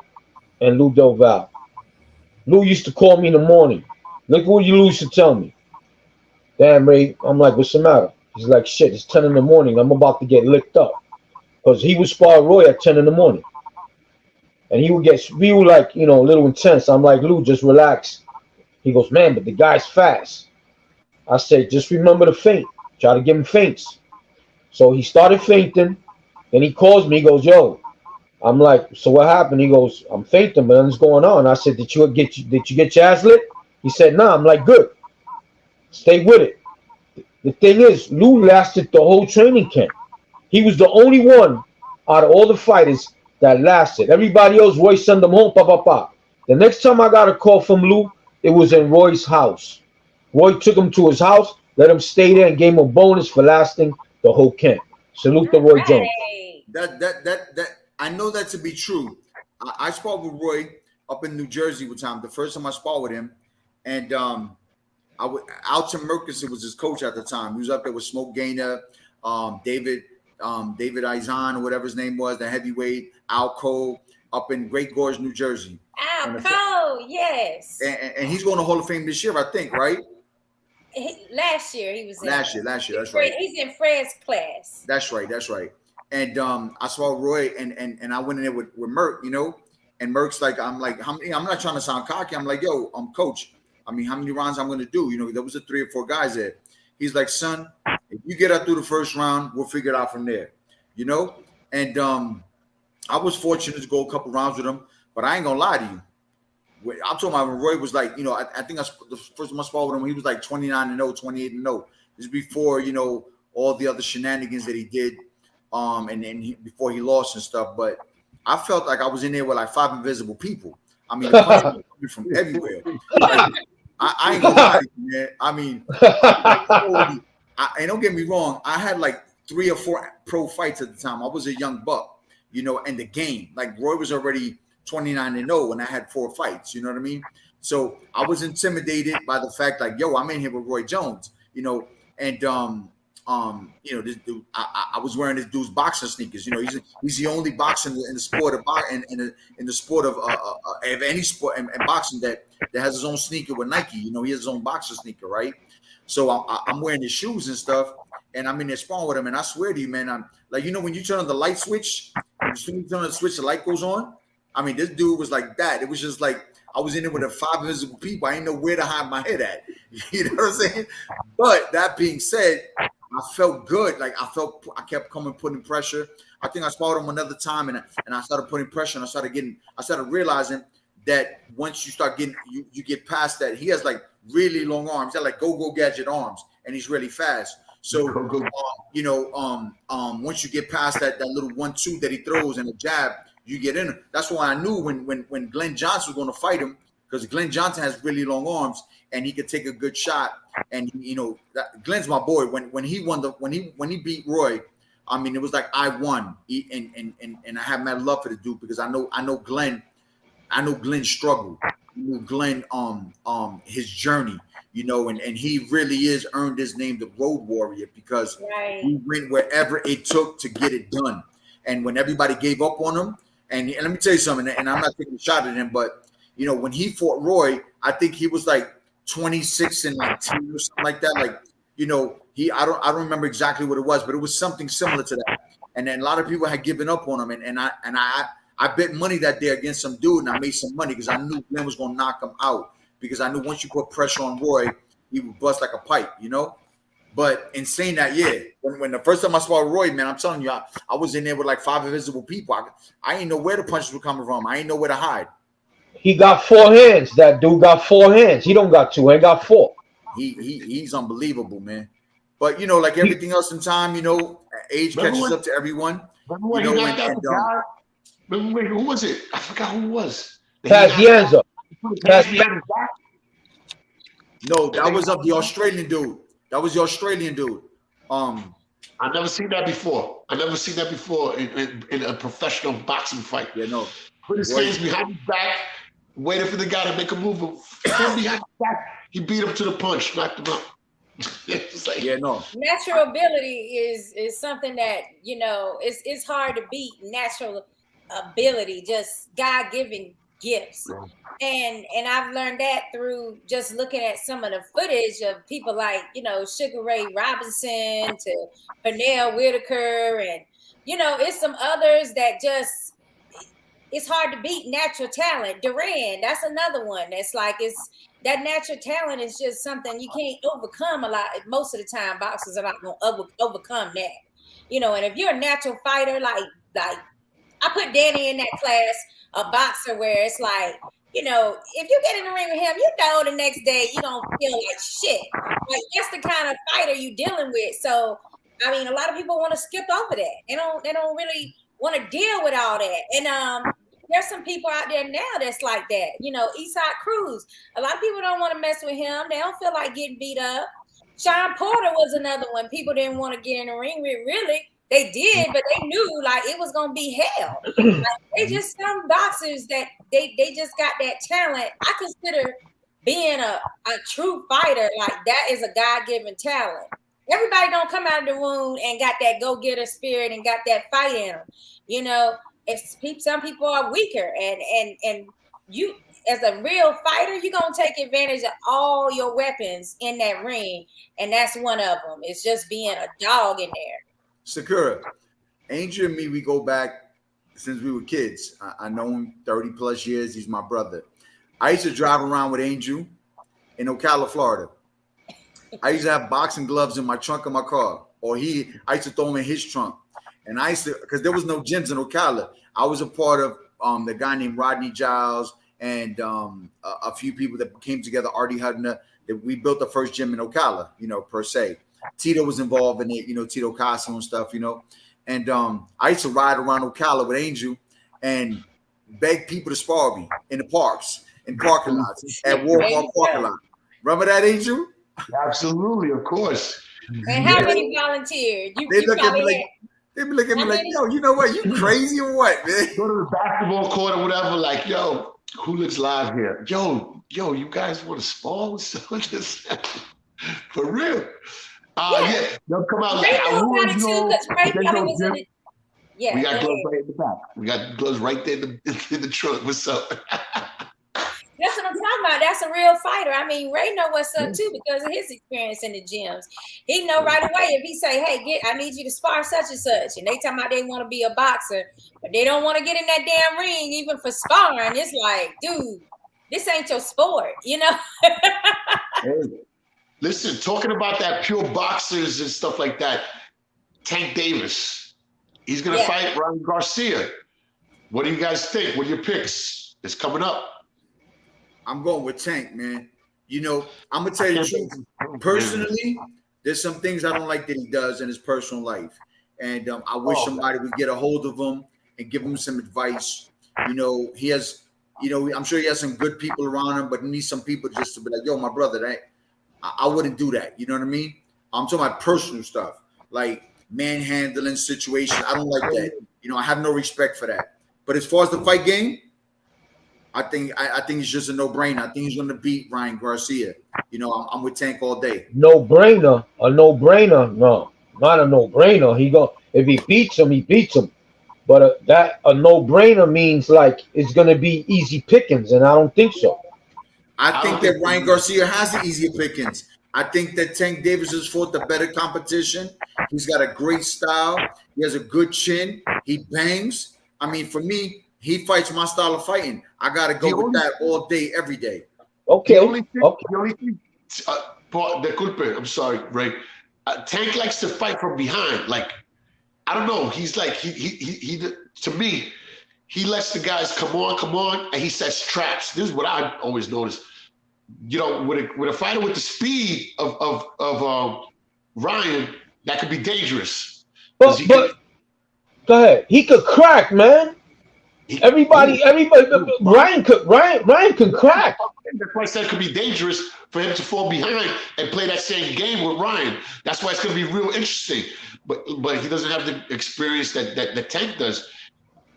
and Lou Del Val. Lou used to call me in the morning. Look what you used to tell me. Damn, Ray. I'm like, what's the matter? He's like, shit, it's 10 in the morning. I'm about to get licked up. Because he would spar Roy at 10 in the morning. And we were like, a little intense. I'm like, Lou, just relax. He goes, man, but the guy's fast. I said, just remember to feint. Try to give him feints. So he started feinting. Then he calls me. He goes, yo. I'm like, so what happened? He goes, I'm fainting, but nothing's going on. I said, did you get your ass lit? He said, nah. I'm like, good. Stay with it. The thing is, Lou lasted the whole training camp. He was the only one out of all the fighters that lasted. Everybody else, Roy sent them home, The next time I got a call from Lou, it was in Roy's house. Roy took him to his house, let him stay there, and gave him a bonus for lasting the whole camp. Salute to Roy Jones. That I know that to be true. I sparred with Roy up in New Jersey with time. The first time I sparred with him, and Alton Merkus was his coach at the time. He was up there with Smoke Gaynor, David Izan, or whatever his name was, the heavyweight, Al Cole, up in Great Gorge, New Jersey. Al Cole, yes. And he's going to Hall of Fame this year, I think, right? Last year he was in. Last year, that's right. He's in Fred's class. That's right. And I saw Roy, and I went in there with Merck, and Merck's like, I'm not trying to sound cocky. I'm like, yo, coach. I mean, how many rounds I'm going to do? There was 3 or 4 guys there. He's like, son, if you get out through the first round, we'll figure it out from there, And I was fortunate to go a couple rounds with him, but I ain't gonna lie to you. I'm talking about when Roy was like, I think the first time I sparred with him, he was like 29-0, 28-0. This is before, all the other shenanigans that he did, and then before he lost and stuff. But I felt like I was in there with like 5 invisible people. I mean, the punches were coming from everywhere. Like, I ain't gonna lie to you, man. I mean, and don't get me wrong, I had like 3 or 4 pro fights at the time. I was a young buck, and the game. Like Roy was already 29-0 when I had 4 fights. You know what I mean? So I was intimidated by the fact, like, yo, I'm in here with Roy Jones, and this dude, I was wearing this dude's boxer sneakers. He's the only boxer in the sport of in the sport of any sport and boxing that has his own sneaker with Nike. He has his own boxer sneaker, right? So I'm wearing his shoes and stuff, and I'm in there sparring with him. And I swear to you, man, I'm like, when you turn on the light switch, as soon as you turn on the switch, the light goes on. I mean, this dude was like that. It was just like I was in there with 5 invisible people. I didn't know where to hide my head at. You know what I'm saying? But that being said, I felt good. Like I kept coming, putting pressure. I think I sparred him another time, and I started putting pressure, and I started realizing that once you start getting, you get past that, he has like really long arms. He has like go gadget arms, and he's really fast. So, once you get past that little 1-2 that he throws and the jab, you get in. That's why I knew when Glenn Johnson was going to fight him, because Glenn Johnson has really long arms and he could take a good shot. And Glenn's my boy. When he beat Roy, I mean, it was like I won. And I have mad love for the dude because I know Glenn. I know Glenn's struggle. I know Glenn his journey. And he really is earned his name, the Road Warrior, because he went wherever it took to get it done. And when everybody gave up on him, and let me tell you something, and I'm not taking a shot at him, but when he fought Roy, I think he was like 26-10 or something like that. Like, I don't remember exactly what it was, but it was something similar to that. And then a lot of people had given up on him, and I bet money that day against some dude, and I made some money because I knew Glenn was gonna knock him out. Because I knew once you put pressure on Roy, he would bust like a pipe, But in saying that, when the first time I saw Roy, man, I'm telling you, I was in there with like 5 invisible people. I ain't know where the punches were coming from. I ain't know where to hide. He got 4 hands. That dude got 4 hands. He don't got 2. He got 4. He's unbelievable, man. But like everything else in time, age catches up to everyone. Remember who was it? I forgot who it was. Pazienza. No, that was the Australian dude. That was the Australian dude. I've never seen that before. In a professional boxing fight. Yeah, no. Put his hands behind his back, waiting for the guy to make a move. From behind his back, he beat him to the punch, knocked him out. Natural ability is something that it's hard to beat. Natural ability, just God-given gifts. And I've learned that through just looking at some of the footage of people like, you know, Sugar Ray Robinson to Pernell Whitaker, and, you know, it's some others that just, it's hard to beat natural talent. Duran, that's another one that's like, it's that natural talent is just something you can't overcome a lot. Most of the time, boxers are not going to overcome that, you know. And if you're a natural fighter, like I put Danny in that class, a boxer, where it's like, you know, if you get in the ring with him, you know the next day you don't feel like shit. Like, that's the kind of fighter you dealing with. So, I mean, a lot of people want to skip over that. They don't really want to deal with all that. And there's some people out there now that's like that. You know, Eastside Cruz. A lot of people don't want to mess with him. They don't feel like getting beat up. Sean Porter was another one people didn't want to get in the ring with, really. They did, but they knew like it was gonna be hell. Like, they just some boxers that they just got that talent. I consider being a true fighter, like that is a God-given talent. Everybody don't come out of the womb and got that go-getter spirit and got that fight in them. You know, some people are weaker, and you as a real fighter, you're gonna take advantage of all your weapons in that ring, and that's one of them. It's just being a dog in there. Sakura, Angel and me, we go back since we were kids. I know him 30 plus years. He's my brother. I used to drive around with Angel in Ocala, Florida. I used to have boxing gloves in my trunk of my car, or I used to throw them in his trunk. And I used to, because there was no gyms in Ocala. I was a part of the guy named Rodney Giles and a few people that came together, Artie Hudner, that we built the first gym in Ocala, you know, per se. Tito was involved in it, you know, Tito Casso and stuff, you know. And I used to ride around Ocala with Angel and beg people to spar me in the parks, in parking lots, at Walmart parking lot. Remember that, Angel? Absolutely, of course. And how many volunteered? They look at me like, yo, you know what? You crazy or what, man? Go to the basketball court or whatever, like, yo, who looks live here? Yo, you guys want to spar with someone? For real. Yeah, they'll come out like, I want to yeah, we got gloves right in the back. We got gloves right there in the trunk. What's up? That's what I'm talking about. That's a real fighter. I mean, Ray know what's up too because of his experience in the gyms. He know right away if he say, "Hey, I need you to spar such and such," and they talking about they want to be a boxer, but they don't want to get in that damn ring even for sparring. It's like, dude, this ain't your sport, you know. Hey. Listen, talking about that pure boxers and stuff like that, Tank Davis, he's going to fight Ryan Garcia. What do you guys think? What are your picks? It's coming up. I'm going with Tank, man. You know, I'm going to tell you the truth. Personally, there's some things I don't like that he does in his personal life. And I wish somebody would get a hold of him and give him some advice. You know, he has, you know, I'm sure he has some good people around him, but he needs some people just to be like, yo, my brother, I wouldn't do that. You know what I mean? I'm talking about personal stuff, like manhandling situation. I don't like that. You know, I have no respect for that. But as far as the fight game, I think it's just a no-brainer. I think he's going to beat Ryan Garcia. You know, I'm with Tank all day. No-brainer? A no-brainer? No, not a no-brainer. If he beats him, he beats him. But a no-brainer means like it's going to be easy pickings, and I don't think so. I think that Ryan Garcia has the easier pickings. I think that Tank Davis has fought the better competition. He's got a great style. He has a good chin. He bangs. I mean, for me, he fights my style of fighting. I got to go with that all day, every day. Okay. The only thing, I'm sorry, Ray. Tank likes to fight from behind. Like, I don't know. He's like, he to me, he lets the guys come on, and he sets traps. This is what I always notice. You know, with a fighter with the speed of Ryan, that could be dangerous. But go ahead. He could crack, man. Everybody. Ryan can crack. That's why I said it could be dangerous for him to fall behind and play that same game with Ryan. That's why it's going to be real interesting. But he doesn't have the experience that Tank does.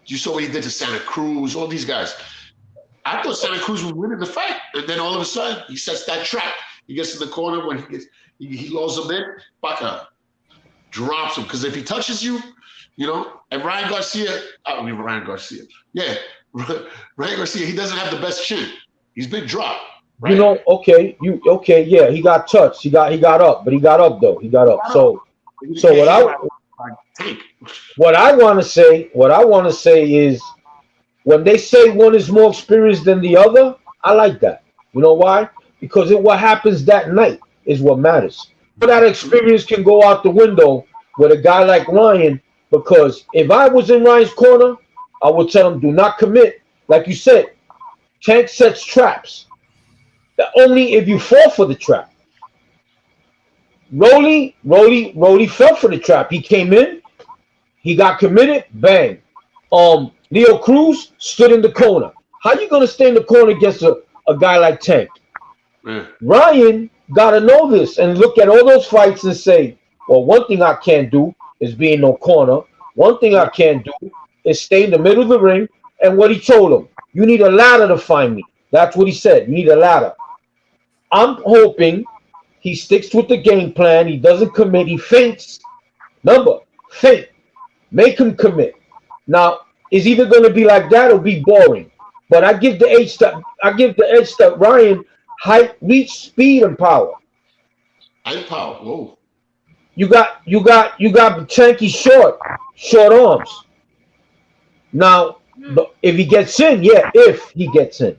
You saw what he did to Santa Cruz, all these guys. I thought Santa Cruz would win in the fight, and then all of a sudden he sets that trap. He gets in the corner when he lulls him in, Baca drops him. Because if he touches you, you know, and Ryan Garcia, Ryan Garcia, he doesn't have the best chin. He's been dropped. Right? You know, yeah, he got touched. He got up, but he got up though. He got up. So what I want to say is when they say one is more experienced than the other, I like that. You know why? Because what happens that night is what matters. That experience can go out the window with a guy like Ryan, because if I was in Ryan's corner, I would tell him, do not commit. Like you said, Tank sets traps. Only if you fall for the trap. Rolly fell for the trap. He came in, he got committed, bang. Leo Cruz stood in the corner. How you gonna stay in the corner against a guy like Tank? Ryan gotta know this and look at all those fights and say, well, one thing I can't do is be in no corner. One thing I can't do is stay in the middle of the ring. And what he told him, you need a ladder to find me. That's what he said. You need a ladder. I'm hoping he sticks with the game plan. He doesn't commit. He feints. Number, feint. Make him commit. Now, it's either going to be like that or be boring. But I give the edge to Ryan height, reach, speed, and power. And power. Whoa. You got Tanky short arms. Now, if he gets in, if he gets in,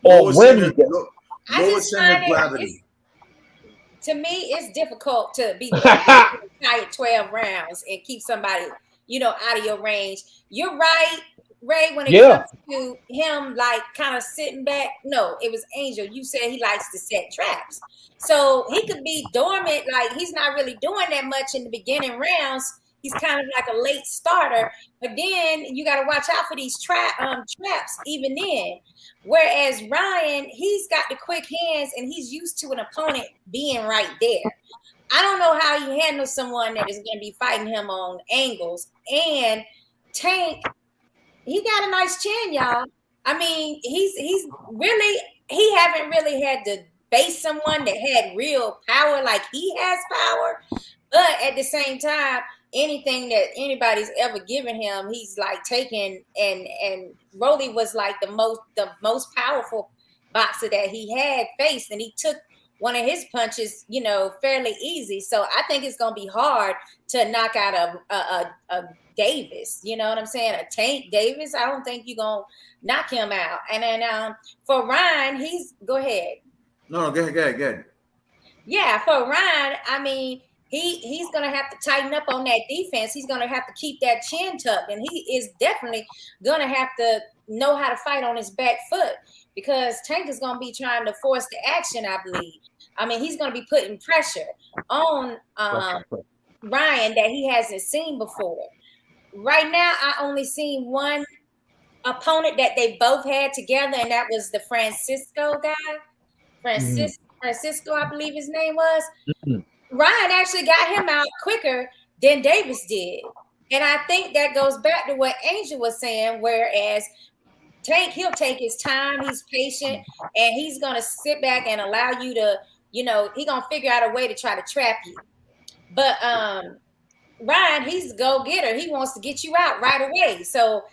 or when he gets in. Lower center of gravity. To me, it's difficult to be tired 12 rounds and keep somebody, out of your range. You're right, Ray, when it comes to him, like, kind of sitting back. No, it was Angel. You said he likes to set traps. So he could be dormant, like he's not really doing that much in the beginning rounds. He's kind of like a late starter, but then you got to watch out for these traps even then. Whereas Ryan, he's got the quick hands and he's used to an opponent being right there. I don't know how he handles someone that is going to be fighting him on angles. And Tank, he got a nice chin, y'all. I mean, he haven't really had to face someone that had real power like he has power. But at the same time, anything that anybody's ever given him, he's like taking, and Rolly was like the most powerful boxer that he had faced, and he took one of his punches, fairly easy. So I think it's gonna be hard to knock out a Davis. You know what I'm saying? A Tank Davis. I don't think you're gonna knock him out. And then for Ryan, go ahead. No, go ahead. Yeah, for Ryan, I mean, he's going to have to tighten up on that defense. He's going to have to keep that chin tucked, and he is definitely going to have to know how to fight on his back foot, because Tank is going to be trying to force the action, I believe. I mean, he's going to be putting pressure on Ryan that he hasn't seen before. Right now, I only seen one opponent that they both had together, and that was the Francisco guy. Francisco, I believe his name was. Ryan actually got him out quicker than Davis did. And I think that goes back to what Angel was saying, whereas Tank, he'll take his time, he's patient, and he's going to sit back and allow you to, he's going to figure out a way to try to trap you. But Ryan, he's a go-getter. He wants to get you out right away. So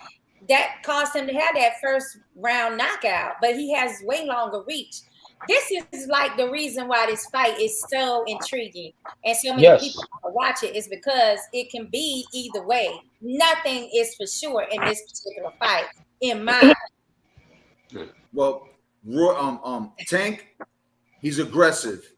that caused him to have that first round knockout, but he has way longer reach. This is like the reason why this fight is so intriguing and so many people watch it, is because it can be either way. Nothing is for sure in this particular fight, in my opinion. Well, Tank, he's aggressive.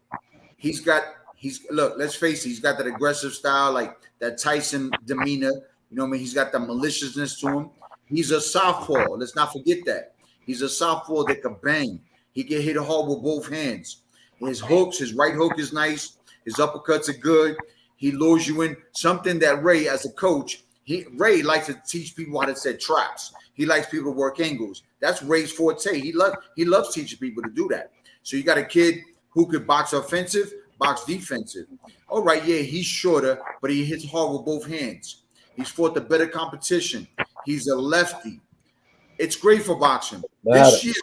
Look, let's face it, he's got that aggressive style, like that Tyson demeanor. You know what I mean? He's got that maliciousness to him. He's a southpaw. Let's not forget that. He's a southpaw that can bang. He can hit hard with both hands. His hooks, his right hook is nice. His uppercuts are good. He lures you in. Something that Ray, as a coach, Ray likes to teach people how to set traps. He likes people to work angles. That's Ray's forte. He loves teaching people to do that. So you got a kid who could box offensive, box defensive. All right, yeah, he's shorter, but he hits hard with both hands. He's fought the better competition. He's a lefty. It's great for boxing. This year,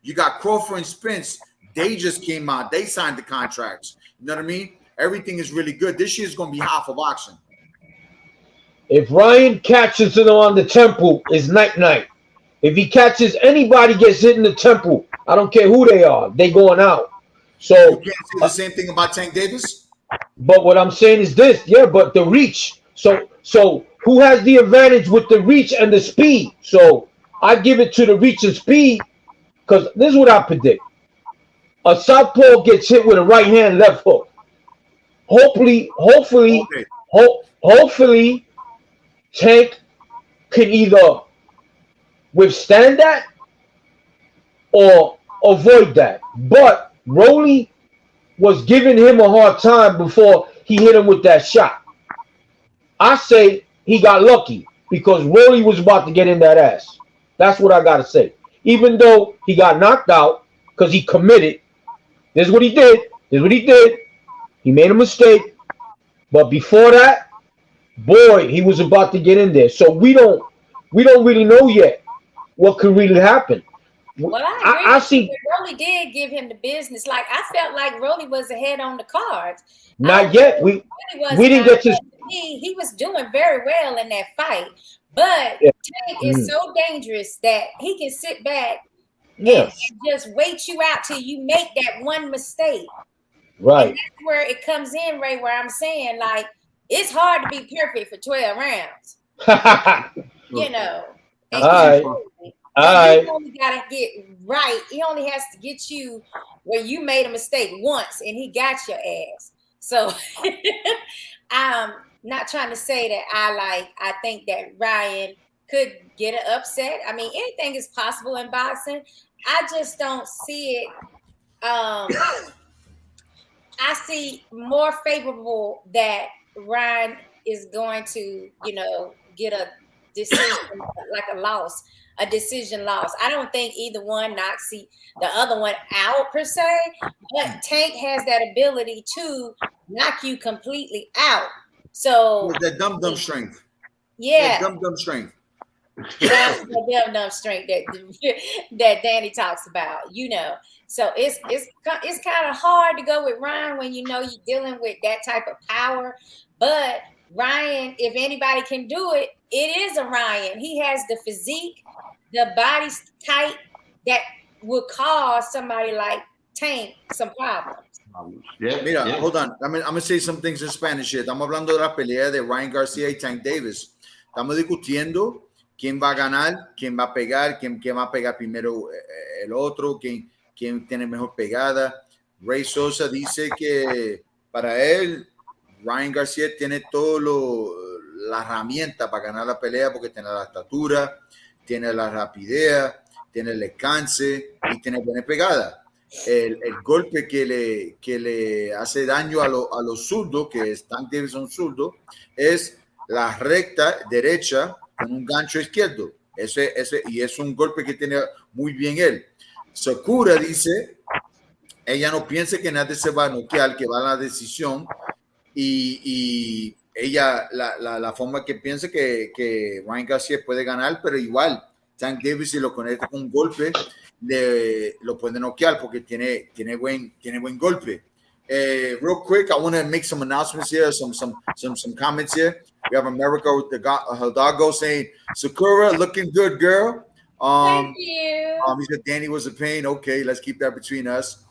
you got Crawford and Spence. They just came out. They signed the contracts. You know what I mean? Everything is really good. This year is going to be hot for boxing. If Ryan catches it on the temple, it's night-night. If he catches anybody gets hit in the temple, I don't care who they are, they going out. So You can't say the same thing about Tank Davis. but what I'm saying is this, yeah, but the reach. So who has the advantage with the reach and the speed? So I give it to the reach and speed because this is what I predict. A southpaw gets hit with a right hand left hook. Hopefully, Okay. hopefully, Tank can either withstand that or avoid that. But Rolly was giving him a hard time before he hit him with that shot. I say he got lucky because Rolly was about to get in that ass. That's what I got to say. Even though he got knocked out because he committed, this is what he did. This is what he did. He made a mistake. But before that, boy, he was about to get in there. So we don't really know yet what could really happen. Well, I agree. I see. Rolly did give him the business. Like I felt like Rolly was ahead on the cards. Not yet. We didn't get to. He was doing very well in that fight, but Yeah. Tank is so dangerous that he can sit back Yeah. and just wait you out till you make that one mistake. Right. And that's where it comes in, Ray, where I'm saying, like, it's hard to be perfect for 12 rounds. You know. All right. He only gotta get right. He only has to get you where you made a mistake once and he got your ass. So I'm not trying to say that I think that Ryan could get an upset. I mean, anything is possible in boxing. I just don't see it. I see more favorable that Ryan is going to, get a decision, like a decision loss. I don't think either one knocks the other one out per se, but Tank has that ability to knock you completely out. So that dumb strength. Yeah. That dumb strength. That's the dumb strength that Danny talks about, So it's kind of hard to go with Ryan when you're dealing with that type of power. But Ryan, if anybody can do it, it is a Ryan. He has the physique, the body type that would cause somebody like Tank some problems. Mira, hold on. I'm gonna say some things in Spanish here. Estamos hablando de la pelea de Ryan García y Tank Davis. Estamos discutiendo quién va a ganar, quién va a pegar, quién va a pegar primero el otro, quién tiene mejor pegada. Ray Sosa dice que para él Ryan García tiene la herramienta para ganar la pelea porque tiene la estatura, tiene la rapidez, tiene el alcance y tiene buena pegada. El golpe que le hace daño a los zurdos, que es Tank Davis un zurdo, es la recta derecha con un gancho izquierdo. Y es un golpe que tiene muy bien él. Sakura dice, ella no piensa que nadie se va a noquear, que va a la decisión. Y ella, la forma que piensa que Ryan García puede ganar, pero igual, Tank Davis, si lo conecta con un golpe, lo puede noquear porque tiene buen golpe. Real quick, I want to make some announcements here, some comments here. We have America with the Hidalgo saying, Sakura, looking good, girl. Thank you. He said Danny was a pain. Okay, let's keep that between us.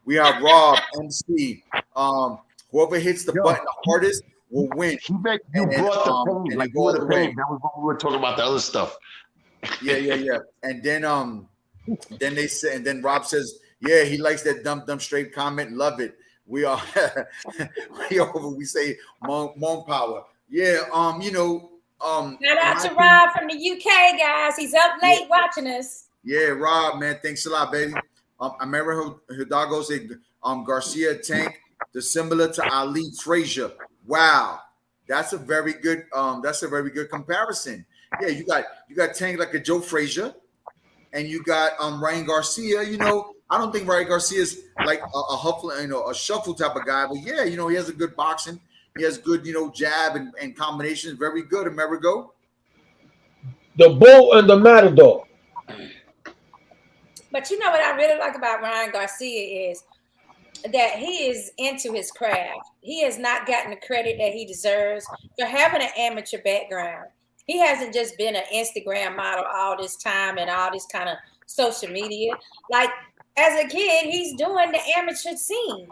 We have Rob, MC. Whoever hits the button the hardest will win. You brought the pain, like you were the pain. That was what we were talking about, the other stuff. Yeah. And then they say, and then Rob says, yeah, he likes that dumb straight comment. Love it. We are we say mom power. Yeah, shout out to Rob from the UK, guys. He's up late watching us. Yeah, Rob, man, thanks a lot, baby. I remember Hidalgo said Garcia Tank, similar to Ali Frazier. Wow, that's a very good comparison. Yeah, you got Tank like a Joe Frazier, and you got Ryan Garcia. I don't think Ryan Garcia is like a shuffle type of guy, but yeah, he has a good boxing. He has good, jab and combinations. Very good, Amerigo. The bull and the matador. But what I really like about Ryan Garcia is that he is into his craft. He has not gotten the credit that he deserves for having an amateur background. He hasn't just been an Instagram model all this time and all this kind of social media. Like as a kid, he's doing the amateur scene.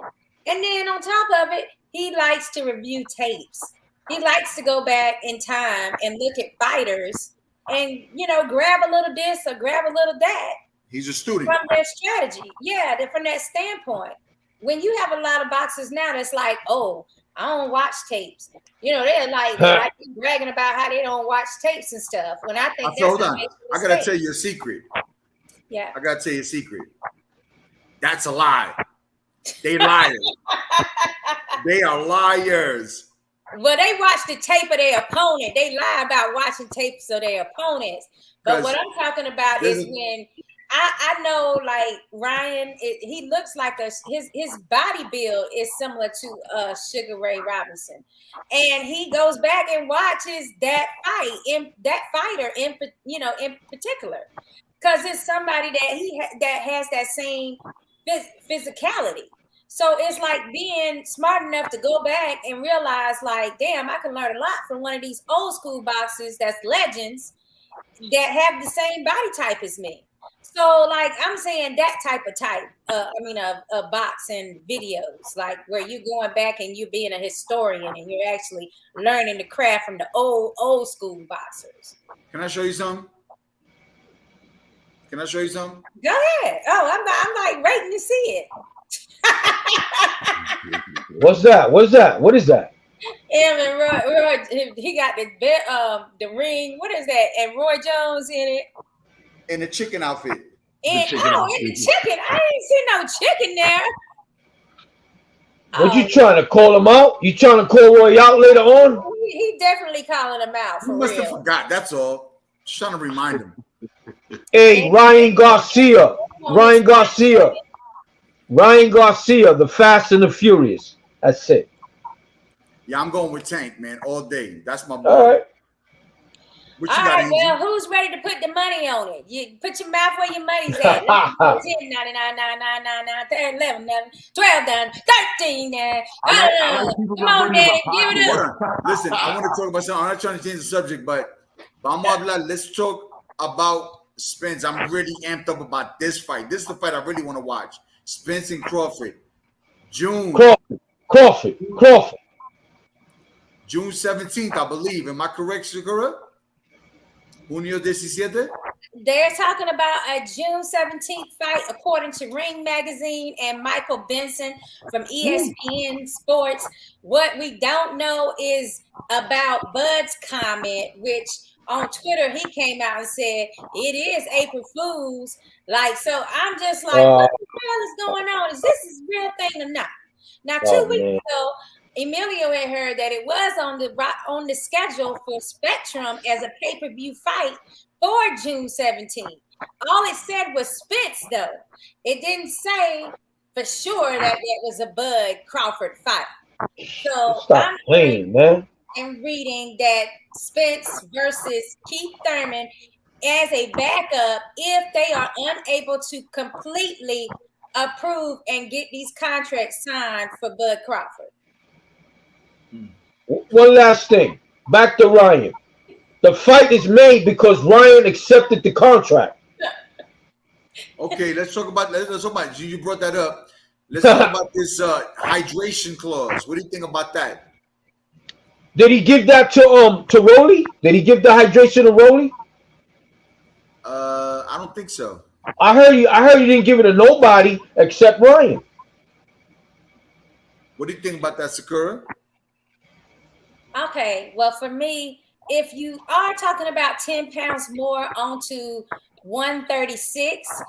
And then on top of it, he likes to review tapes. He likes to go back in time and look at fighters and, you know, grab a little this or grab a little that. He's a student. From their strategy. Yeah, from that standpoint. When you have a lot of boxers now that's like, oh, I don't watch tapes. You know, they're like bragging about how they don't watch tapes and stuff. When I think that's hold on. I gotta tell you a secret. Yeah. I gotta tell you a secret. That's a lie. They liars. They are liars. Well, they watch the tape of their opponent. They lie about watching tapes of their opponents. But what I'm talking about is when I know, like Ryan, he looks like his body build is similar to Sugar Ray Robinson, and he goes back and watches that fighter in particular, because it's somebody that has that same physicality. So it's like being smart enough to go back and realize, like, damn, I can learn a lot from one of these old school boxers that's legends that have the same body type as me. So, like, I'm saying that type of boxing videos, like where you're going back and you're being a historian and you're actually learning the craft from the old school boxers. Can I show you something? Go ahead. Oh, I'm like waiting to see it. What's that? What is that? Him and Roy, he got the ring. What is that? And Roy Jones in it. In the chicken outfit. In the chicken. I ain't see no chicken there. What you trying to call him out? You trying to call Roy out later on? He definitely calling him out. You must have forgot. That's all. Just trying to remind him. Hey, Ryan Garcia, the Fast and the Furious. That's it. Yeah, I'm going with Tank, man, all day. That's my boy. All right. All right, well, who's ready to put the money on it? You put your mouth where your money's at. 10, 99, 99, 99, 11, 12, 13. Come on, Daddy, give it up. Listen, I want to talk about something. I'm not trying to change the subject, but let's talk about Spence. I'm really amped up about this fight. This is the fight I really want to watch. Spence and Crawford. Crawford. June 17th, I believe. Am I correct, Shakura? Junio 17? They're talking about a June 17th fight, according to Ring Magazine and Michael Benson from ESPN Sports. What we don't know is about Bud's comment, which on Twitter he came out and said it is April Fool's. Like, so I'm just like, what the hell is going on? Is this a real thing or not? Now, 2 weeks ago, Emilio had heard that it was on the schedule for Spectrum as a pay-per-view fight for June 17th. All it said was Spence, though. It didn't say for sure that it was a Bud Crawford fight. So stop playing, man. And reading that Spence versus Keith Thurman as a backup if they are unable to completely approve and get these contracts signed for Bud Crawford. One last thing. Back to Ryan. The fight is made because Ryan accepted the contract. Okay, let's talk about you brought that up. Let's talk about this hydration clause. What do you think about that? Did he give that to Rolly? Did he give the hydration to Rolly? I don't think so. I heard you didn't give it to nobody except Ryan. What do you think about that, Sakura? Okay, well, for me, if you are talking about 10 pounds more onto 136,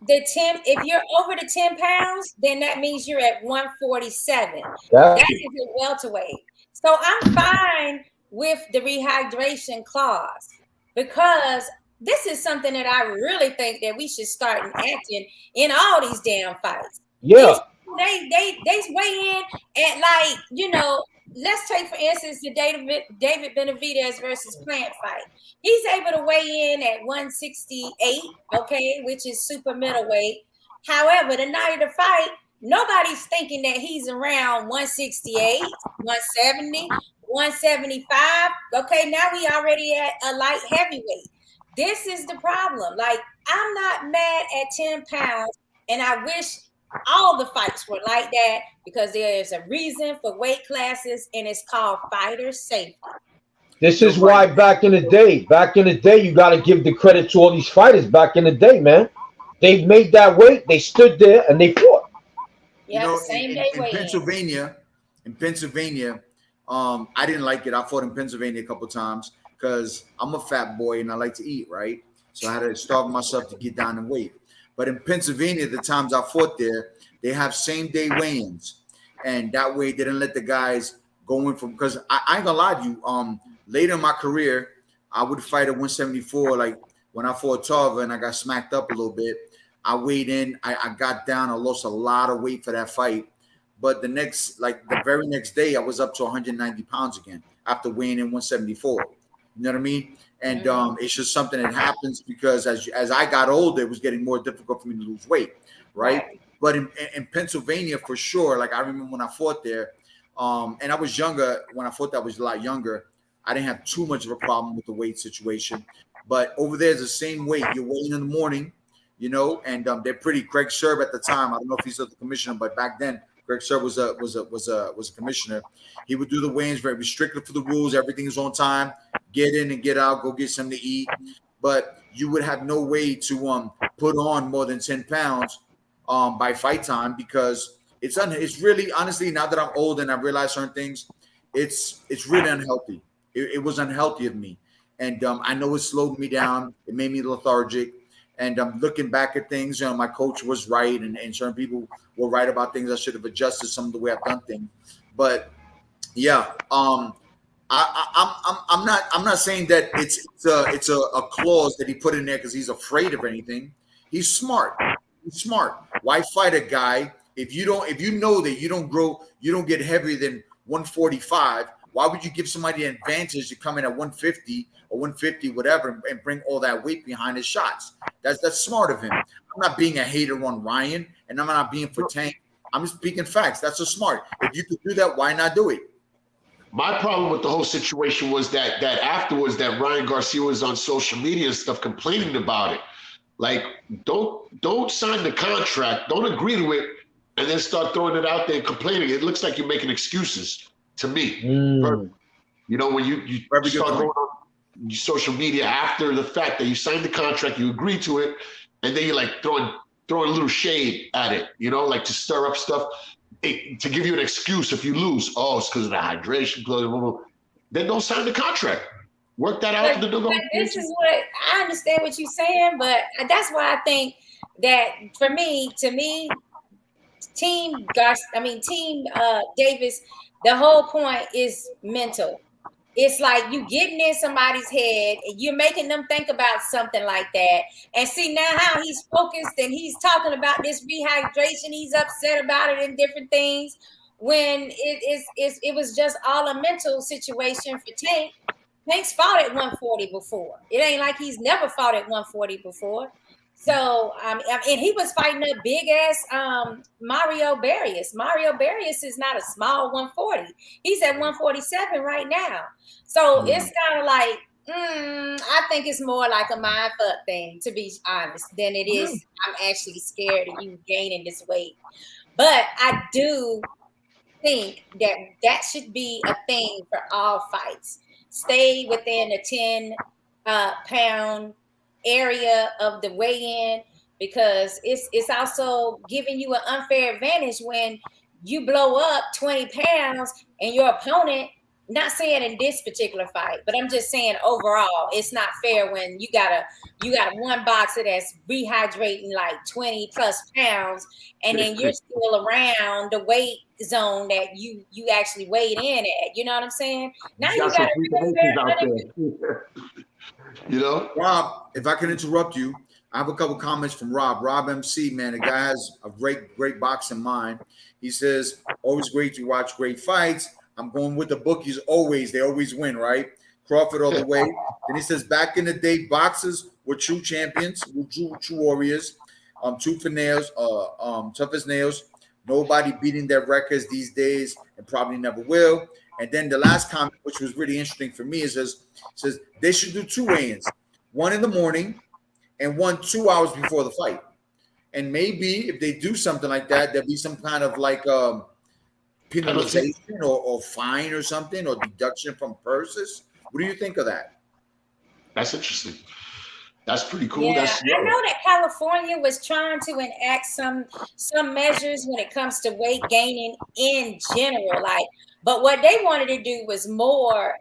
if you're over the 10 pounds, then that means you're at 147. That is a welterweight. So I'm fine with the rehydration clause because this is something that I really think that we should start enacting in all these damn fights. Yeah. They weigh in at, like, you know, let's take, for instance, the David Benavidez versus Plant fight. He's able to weigh in at 168, okay, which is super middleweight. However, the night of the fight, Nobody's thinking that he's around 168, 170, 175. Okay, now we already at a light heavyweight. This is the problem. Like, I'm not mad at 10 pounds, and I wish all the fights were like that, because there's a reason for weight classes, and it's called fighter safety. This is why back in the day, you got to give the credit to all these fighters back in the day, man. They made that weight, they stood there, and they fought. Yeah, You know, same in day weight. In Pennsylvania, I didn't like it. I fought in Pennsylvania a couple times because I'm a fat boy and I like to eat, right? So I had to starve myself to get down in weight. But in Pennsylvania, the times I fought there, they have same day weigh-ins, and that way they didn't let the guys go in from. Because I ain't gonna lie to you. Later in my career, I would fight at 174. Like when I fought Tarver and I got smacked up a little bit, I weighed in. I got down. I lost a lot of weight for that fight. But the very next day, I was up to 190 pounds again after weighing in 174. You know what I mean? And it's just something that happens because as I got older, it was getting more difficult for me to lose weight, right? But in Pennsylvania, for sure, like I remember when I fought there, and I was younger. When I fought, I was a lot younger. I didn't have too much of a problem with the weight situation. But over there, it's the same weight. You're weighing in the morning, you know, and they're pretty. Craig Sherb at the time, I don't know if he's still the commissioner, but back then, Craig Sherb was a commissioner. He would do the weigh-ins, very restricted for the rules. Everything is on time. Get in and get out. Go get something to eat. But you would have no way to put on more than 10 pounds by fight time, because it's really, honestly, now that I'm old and I realize certain things, it's really unhealthy. It was unhealthy of me, and I know it slowed me down. It made me lethargic. And I'm looking back at things. You know, my coach was right, and certain people were right about things. I should have adjusted some of the way I've done things. But yeah, I'm not saying that it's a clause that he put in there because he's afraid of anything. He's smart. He's smart. Why fight a guy if you know that you don't get heavier than 145? Why would you give somebody an advantage to come in at 150 or 150, whatever, and bring all that weight behind his shots? That's smart of him. I'm not being a hater on Ryan, and I'm not being for Tank. I'm just speaking facts. That's so smart. If you could do that, why not do it? My problem with the whole situation was that afterwards, that Ryan Garcia was on social media and stuff complaining about it. Like, don't sign the contract, don't agree to it, and then start throwing it out there and complaining. It looks like you're making excuses to me. You know, when you start going on social media after the fact that you signed the contract, you agreed to it, and then you're like throwing a little shade at it, you know, like to stir up stuff, to give you an excuse if you lose. Oh, it's because of the hydration, blah, blah, blah. Then don't sign the contract. Work that out. But this is what I understand what you're saying, but that's why I think that to me, Team Davis, the whole point is mental. It's like you getting in somebody's head and you're making them think about something like that. And see now how he's focused and he's talking about this rehydration. He's upset about it and different things, when it was just all a mental situation for Tank. Tank's fought at 140 before. It ain't like he's never fought at 140 before. So, and he was fighting a big ass Mario Barrios. Mario Barrios is not a small 140. He's at 147 right now. So it's kind of like, I think it's more like a mind fuck thing, to be honest, than it is. I'm actually scared of you gaining this weight. But I do think that should be a thing for all fights. Stay within a 10 pound area of the weigh-in, because it's also giving you an unfair advantage when you blow up 20 pounds and your opponent, not saying in this particular fight, but I'm just saying overall, it's not fair when you got one boxer that's rehydrating like 20 plus pounds, and then you're still around the weight zone that you actually weighed in at. You know what I'm saying? Now you got you know, Rob, if I can interrupt you, I have a couple comments from Rob. Rob MC, man, the guy has a great boxing mind. He says, always great to watch great fights. I'm going with the bookies always. They always win, right? Crawford all the way. And he says, back in the day, boxers were true champions, were true warriors, tooth and nails, tough as nails. Nobody beating their records these days and probably never will. And then the last comment, which was really interesting for me, is says they should do 2 weigh-ins, one in the morning and one 2 hours before the fight. And maybe if they do something like that, there'll be some kind of like penalization or fine or something, or deduction from purses. What do you think of that? That's interesting. That's pretty cool. Yeah, I know that California was trying to enact some measures when it comes to weight gaining in general, but what they wanted to do was more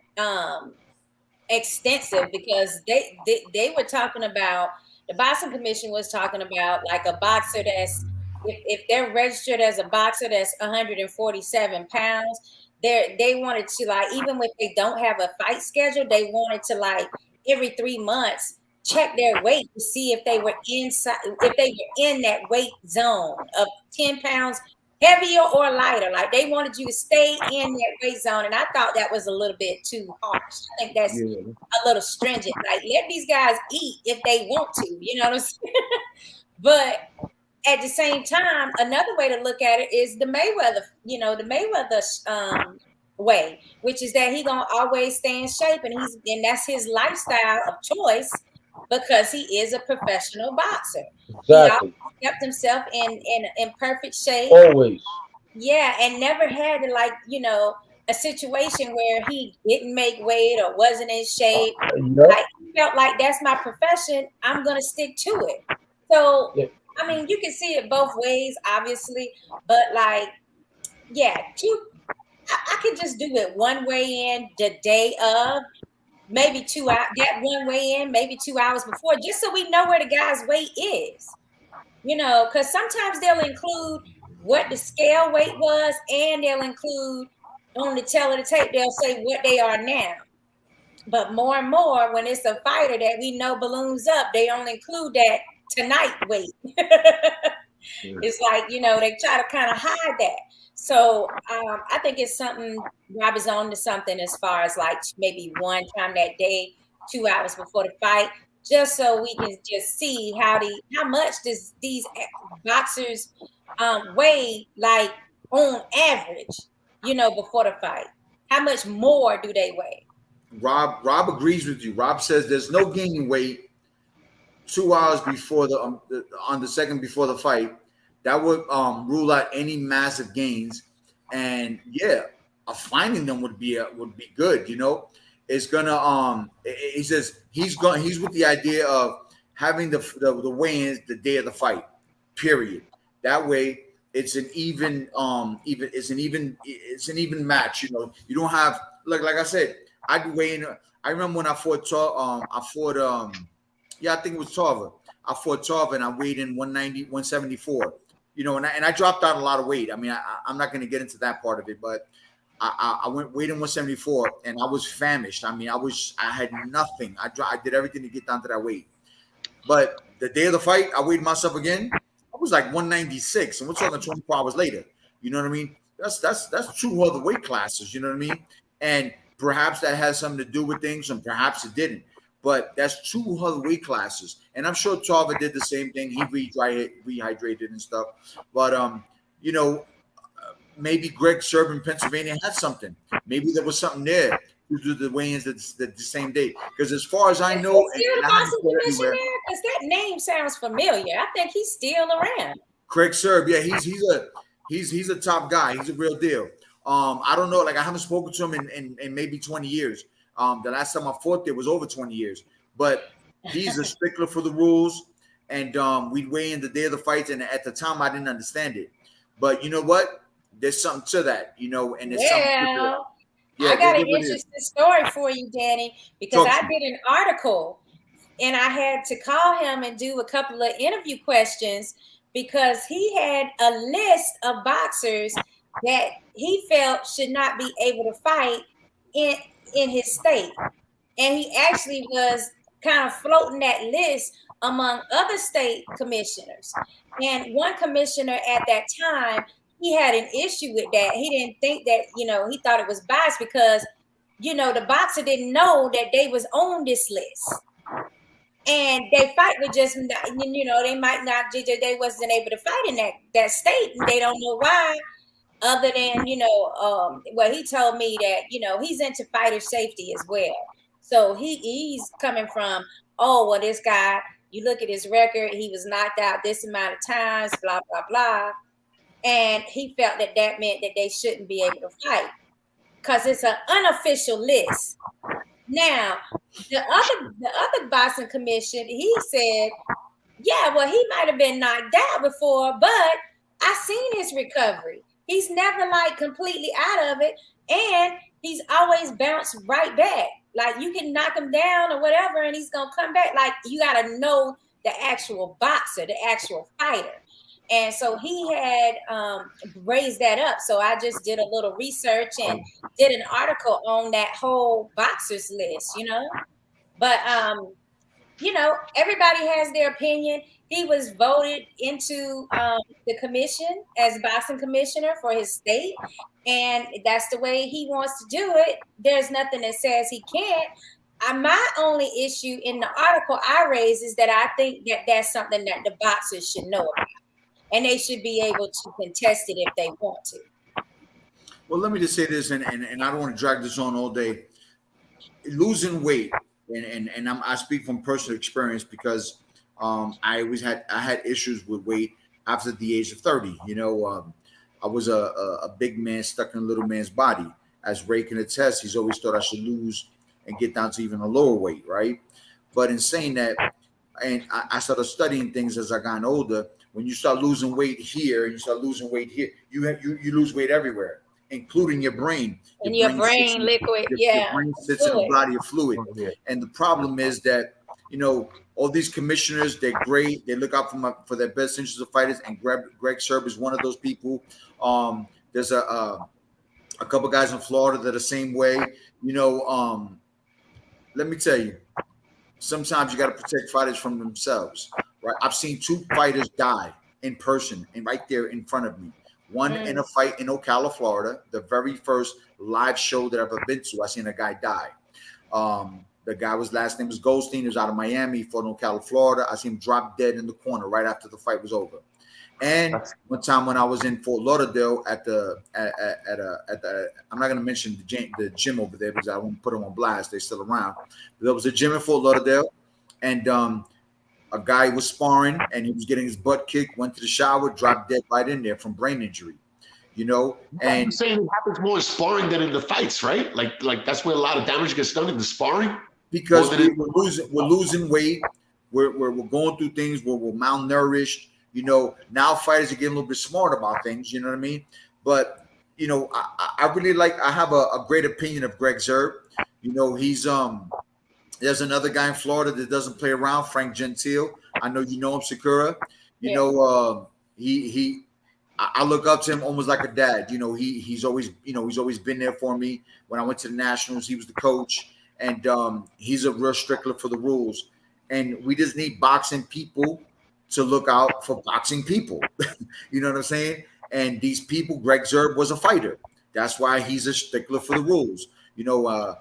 extensive, because they were talking about, the boxing commission was talking about, like, a boxer that's, if they're registered as a boxer that's 147 pounds, they wanted to, like, even if they don't have a fight schedule, they wanted to, like, every 3 months check their weight to see if they were in that weight zone of 10 pounds heavier or lighter. Like, they wanted you to stay in that weight zone. And I thought that was a little bit too harsh. I think that's a little stringent. Like, let these guys eat if they want to, you know what I'm saying? But at the same time, another way to look at it is the Mayweather, way, which is that he gonna always stay in shape, and that's his lifestyle of choice, because he is a professional boxer. Exactly. He kept himself in perfect shape. Always. Yeah, and never had a situation where he didn't make weight or wasn't in shape. Yep. Like, he felt like, that's my profession, I'm gonna stick to it. So Yeah. I mean, you can see it both ways, obviously, but like, yeah, I could just do it one way in the day of, maybe 2 hours, that one way in, maybe 2 hours before, just so we know where the guy's weight is. Because sometimes they'll include what the scale weight was, and they'll include on the tail of the tape, they'll say what they are now. But more and more, when it's a fighter that we know balloons up, they only include that tonight weight. It's like, they try to kind of hide that. So I think it's something, Rob is on to something, as far as like maybe one time that day, 2 hours before the fight, just so we can just see how much does these boxers weigh, like, on average, before the fight. How much more do they weigh? Rob agrees with you. Rob says there's no gaining weight 2 hours before on the second before the fight. That would rule out any massive gains, and finding them would be good. It's gonna he says he's with the idea of having the weigh-ins the day of the fight. Period. That way it's an even match. You don't have, like I said, I'd weigh in. I remember when I fought I think it was Tarver. I fought Tarver and I weighed in 190, 174. And I dropped out a lot of weight. I mean, I'm not going to get into that part of it, but I weighed in 174 and I was famished. I mean, I had nothing. I did everything to get down to that weight. But the day of the fight, I weighed myself again. I was like 196, and we're talking 24 hours later. You know what I mean? That's 2 other weight classes. You know what I mean? And perhaps that has something to do with things, and perhaps it didn't. But that's 2 other weight classes. And I'm sure Tarver did the same thing. He rehydrated and stuff. But, maybe Greg Serb in Pennsylvania had something. Maybe there was something there to do the weigh-ins the same day. Because as far as I know, because that name sounds familiar. I think he's still around. Craig Serb, yeah, he's a top guy. He's a real deal. I don't know, like, I haven't spoken to him in maybe 20 years. The last time I fought there was over 20 years. But he's a stickler for the rules, and we'd weigh in the day of the fights, and at the time I didn't understand it. But you know what? There's something to that, and it's something. I got an interesting story for you, Danny, because I did an article and I had to call him and do a couple of interview questions, because he had a list of boxers that he felt should not be able to fight in his state. And he actually was kind of floating that list among other state commissioners. And one commissioner at that time, he had an issue with that. He didn't think that, he thought it was biased because, the boxer didn't know that they was on this list. and they fight with just, you know, they might not, they wasn't able to fight in that state, and they don't know why, other than, you know, well, he told me that, you know, he's into fighter safety as well. So he's coming from, oh, well, this guy, you look at his record, he was knocked out this amount of times, blah, blah, blah. And he felt that that meant that they shouldn't be able to fight because it's an unofficial list. Now, the other boxing commission, he said, yeah, well, he might have been knocked out before, but I seen his recovery. He's never like completely out of it, and he's always bounced right back. Like you can knock him down or whatever, and he's gonna come back. Like you gotta know the actual boxer, the actual fighter. And so he had raised that up. So I just did a little research and did an article on that whole boxers list, you know. But you know, everybody has their opinion. He was voted into the commission as boxing commissioner for his state, and that's the way he wants to do it. There's nothing that says he can't. My only issue in the article I raised is that I think that that's something that the boxers should know about, and they should be able to contest it if they want to. Well, let me just say this, and I don't want to drag this on all day. Losing weight, and I speak from personal experience because I had issues with weight after the age of 30. You know, I was a big man stuck in a little man's body. As Ray can attest, he's always thought I should lose and get down to even a lower weight, right? But in saying that, and I started studying things as I got older. When you start losing weight here and you start losing weight here, you lose weight everywhere, including your brain. And your brain liquid, yeah. Your brain sits in a body of fluid. And the problem is that, you know, all these commissioners, they're great. They look out for their best interests of fighters. And Greg Serb is one of those people. There's a couple guys in Florida that are the same way. You know, let me tell you, sometimes you got to protect fighters from themselves. Right? I've seen 2 fighters die in person and right there in front of me. One in a fight in Ocala, Florida, the very first live show that I've ever been to. I seen a guy die. The guy last name was Goldstein. He was out of Miami, he fought in Ocala, Florida. I seen him drop dead in the corner right after the fight was over. And one time when I was in Fort Lauderdale at the I'm not going to mention the gym over there because I won't put them on blast. They're still around. But there was a gym in Fort Lauderdale, and a guy was sparring and he was getting his butt kicked, went to the shower, dropped dead right in there from brain injury, you know. And you're saying it happens more in sparring than in the fights, right? Like that's where a lot of damage gets done in the sparring. Because we're losing weight, we're going through things where we're malnourished, you know. Now fighters are getting a little bit smart about things, you know what I mean? But you know, I really I have a great opinion of Greg Zerb. You know, he's there's another guy in Florida that doesn't play around, Frank Gentile. I know you know him, Sakura. You know, I look up to him almost like a dad. You know, he's always been there for me. When I went to the Nationals, he was the coach, and he's a real stickler for the rules. And we just need boxing people to look out for boxing people. You know what I'm saying? And these people, Greg Zerb was a fighter. That's why he's a stickler for the rules. You know,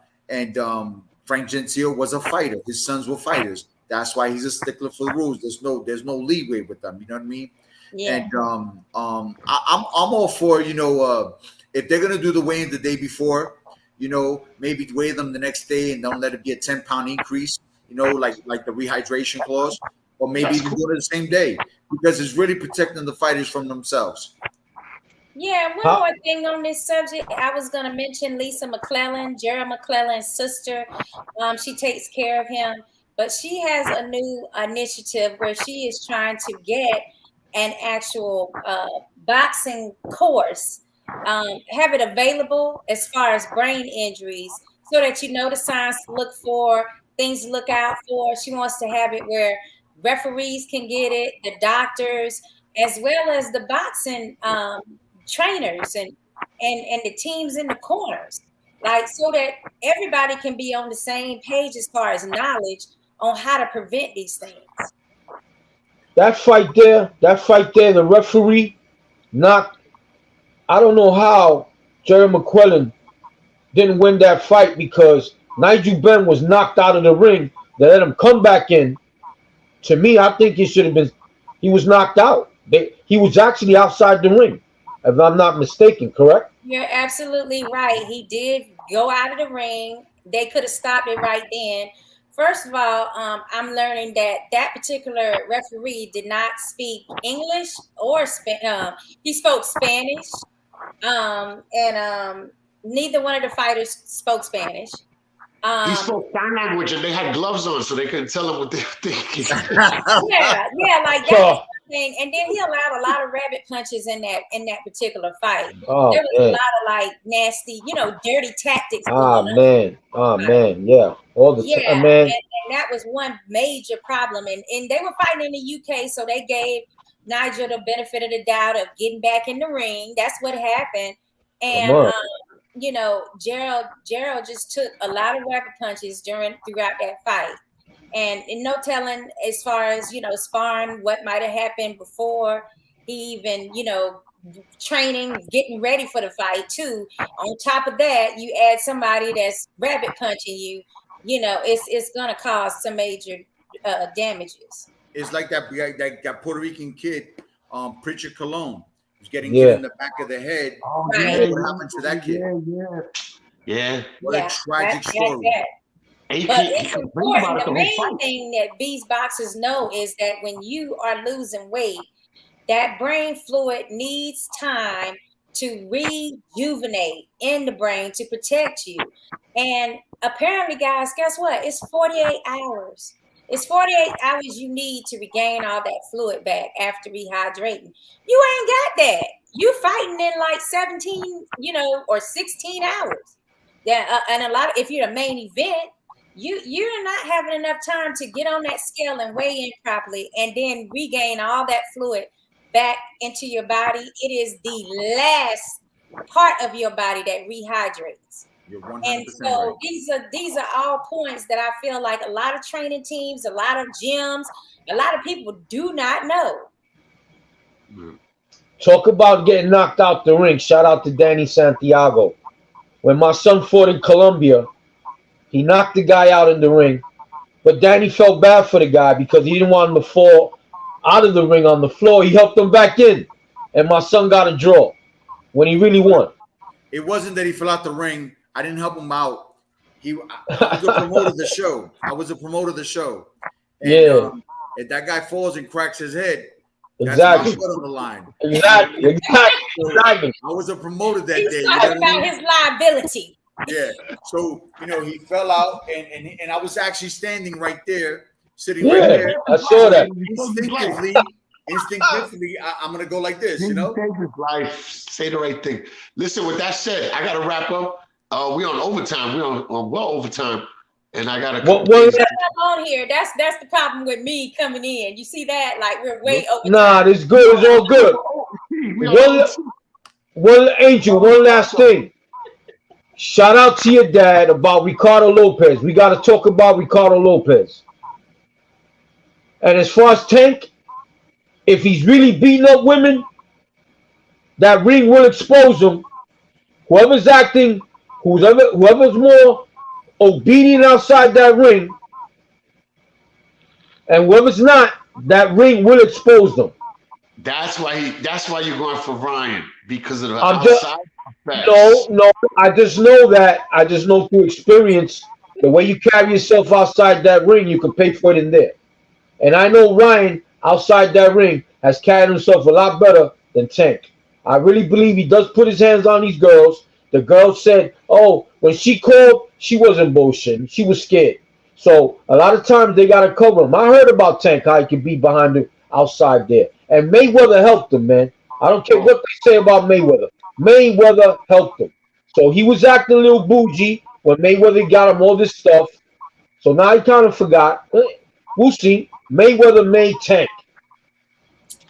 Frank Gentile was a fighter. His sons were fighters. That's why he's a stickler for the rules. There's no leeway with them. You know what I mean? Yeah. And I'm all for, you know, if they're gonna do the weigh-in the day before, you know, maybe weigh them the next day and don't let it be a 10-pound increase. You know, like the rehydration clause, or maybe even do it the same day, because it's really protecting the fighters from themselves. Yeah, one more thing on this subject. I was going to mention Lisa McClellan, Jerry McClellan's sister. She takes care of him, but she has a new initiative where she is trying to get an actual boxing course, have it available as far as brain injuries, so that you know the signs to look for, things to look out for. She wants to have it where referees can get it, the doctors, as well as the boxing trainers and the teams in the corners, like, so that everybody can be on the same page as far as knowledge on how to prevent these things. That fight there, the referee knocked. I don't know how Jerry McClellan didn't win that fight, because Nigel Benn was knocked out of the ring. They let him come back in, To me, I think it should have been. He was knocked out. He was actually outside the ring, if I'm not mistaken. Correct? You're absolutely right. He did go out of the ring. They could have stopped it right then. First of all, I'm learning that that particular referee did not speak English or he spoke Spanish, and neither one of the fighters spoke Spanish. He spoke sign language, and they had gloves on, so they couldn't tell him what they were thinking. yeah, like that was one thing. And then he allowed a lot of rabbit punches in that particular fight. Oh, there was man. a lot of like nasty, dirty tactics. Man, yeah, all the time, man. And that was one major problem. And they were fighting in the UK, so they gave Nigel the benefit of the doubt of getting back in the ring. That's what happened. And Gerald just took a lot of rabbit punches throughout that fight, and no telling as far as sparring what might have happened before he even training, getting ready for the fight too. On top of that, you add somebody that's rabbit punching you, it's gonna cause some major damages. It's like that Puerto Rican kid, Preacher Cologne. Getting hit in the back of the head. Oh, right. What happened to that kid? Yeah. What a tragic story. But it's important. The main thing that these boxers know is that when you are losing weight, that brain fluid needs time to rejuvenate in the brain to protect you. And apparently, guys, guess what? It's 48 hours. It's 48 hours you need to regain all that fluid back after rehydrating. You ain't got that. You fighting in like 17, or 16 hours. Yeah, and a lot of, if you're the main event, you're not having enough time to get on that scale and weigh in properly and then regain all that fluid back into your body. It is the last part of your body that rehydrates. And so right. these are all points that I feel like a lot of training teams, a lot of gyms, a lot of people do not know. Talk about getting knocked out the ring. Shout out to Danny Santiago. When my son fought in Colombia, he knocked the guy out in the ring, but Danny felt bad for the guy because he didn't want him to fall out of the ring on the floor. He helped him back in, and my son got a draw when he really won. It wasn't that he fell out the ring. I didn't help him out. I was a promoter of the show. And, if that guy falls and cracks his head, that's my foot on the line. Exactly. I was a promoter that day. Talking about his liability. Yeah. So, he fell out and I was actually standing right there, sitting right there. I saw that. Instinctively, I'm going to go like this, Save his life. Say the right thing. Listen, with that said, I got to wrap up. We're on overtime. We're on well overtime. And I got to come on here. That's the problem with me coming in. You see that? Like, we're way over. Nah, it's good. It's all good. One Angel, one last thing. Shout out to your dad about Ricardo Lopez. We got to talk about Ricardo Lopez. And as far as Tank, if he's really beating up women, that ring will expose him. Whoever's acting, whoever's more obedient outside that ring, and whoever's not, that ring will expose them. That's why you're going for Ryan, because of the outside effects. No, I just know that. I just know through experience, the way you carry yourself outside that ring, you can pay for it in there. And I know Ryan outside that ring has carried himself a lot better than Tank. I really believe he does put his hands on these girls. The girl said, oh, when she called, she wasn't bullshitting. She was scared. So a lot of times they got to cover him. I heard about Tank, how he could be behind him outside there. And Mayweather helped him, man. I don't care what they say about Mayweather. Mayweather helped him. So he was acting a little bougie when Mayweather got him all this stuff. So now he kind of forgot. We'll see. Mayweather made Tank.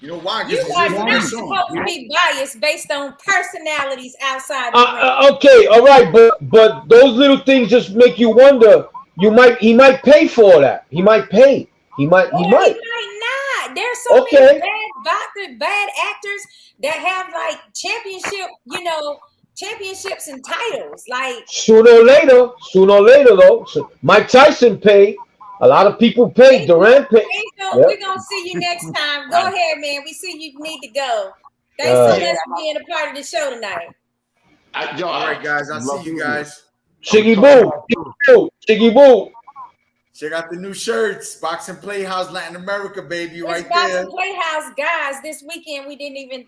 You know why? You are not supposed to be biased based on personalities outside the ring. Okay, all right, but those little things just make you wonder. He might pay for all that. He might pay. He might not. There's so many bad actors that have like championships and titles. Like sooner or later though. So Mike Tyson paid. A lot of people paid. Durant paid. We're gonna see you next time. Go ahead, man. We see you need to go. Thanks so much for being a part of the show tonight. All right, guys. I'll see you guys. Shiggy boo. Shiggy boo. Check out the new shirts. Boxing Playhouse Latin America, baby, right It's there. Boxing Playhouse, guys. This weekend, we didn't even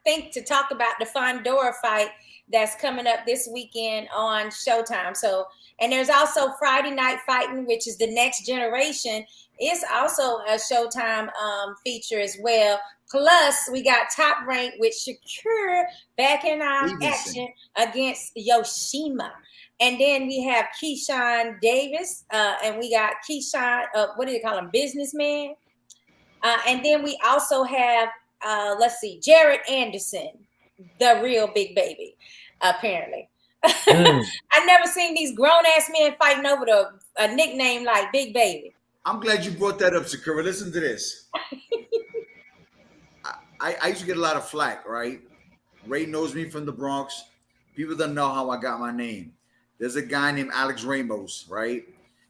think to talk about the Fondora fight that's coming up this weekend on Showtime. So, and there's also Friday Night Fighting, which is the Next Generation. It's also a Showtime feature as well. Plus, we got Top Rank with Shakur back in action against Yoshima. And then we have Keyshawn Davis, and we got Keyshawn, what do they call him, businessman? And then we also have, Jared Anderson, the real big baby, apparently. I've never seen these grown-ass men fighting over a nickname like Big Baby. I'm glad you brought that up, Sakura. Listen to this. I used to get a lot of flack, right? Ray knows me from the Bronx. People don't know how I got my name. There's a guy named Alex Ramos, right?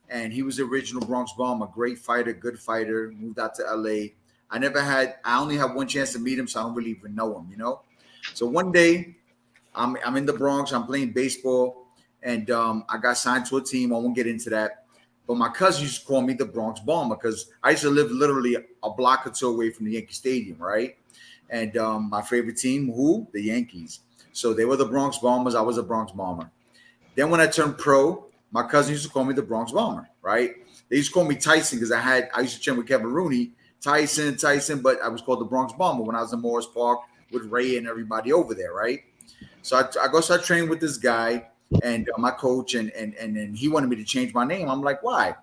And he was the original Bronx Bomber, great fighter, good fighter, moved out to LA. I only had one chance to meet him, so I don't really even know him, you know? So one day, I'm in the Bronx, I'm playing baseball, and I got signed to a team. I won't get into that. But my cousin used to call me the Bronx Bomber because I used to live literally a block or two away from the Yankee Stadium, right? And my favorite team, who? The Yankees. So they were the Bronx Bombers. I was a Bronx Bomber. Then when I turned pro, my cousin used to call me the Bronx Bomber, right? They used to call me Tyson because I used to train with Kevin Rooney, Tyson, but I was called the Bronx Bomber when I was in Morris Park with Ray and everybody over there, right? So I go start training with this guy and my coach, and he wanted me to change my name. I'm like, why?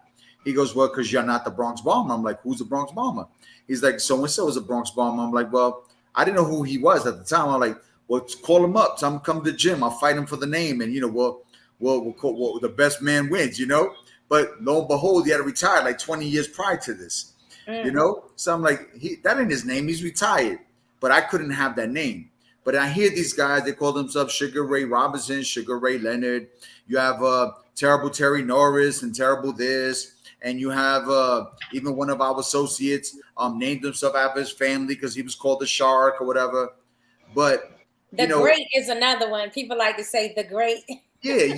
He goes, well, because you're not the Bronx Bomber. I'm like, who's the Bronx Bomber? He's like, so-and-so is a Bronx Bomber. I'm like, well, I didn't know who he was at the time. I'm like, well, call him up. Tell him come to the gym. I'll fight him for the name. And, we'll the best man wins, But lo and behold, he had retired like 20 years prior to this, So I'm like, that ain't his name. He's retired. But I couldn't have that name. But I hear these guys, they call themselves Sugar Ray Robinson, Sugar Ray Leonard. You have Terrible Terry Norris and Terrible this. And you have even one of our associates named himself after his family because he was called the Shark or whatever. But the Great is another one. People like to say the Great. Yeah,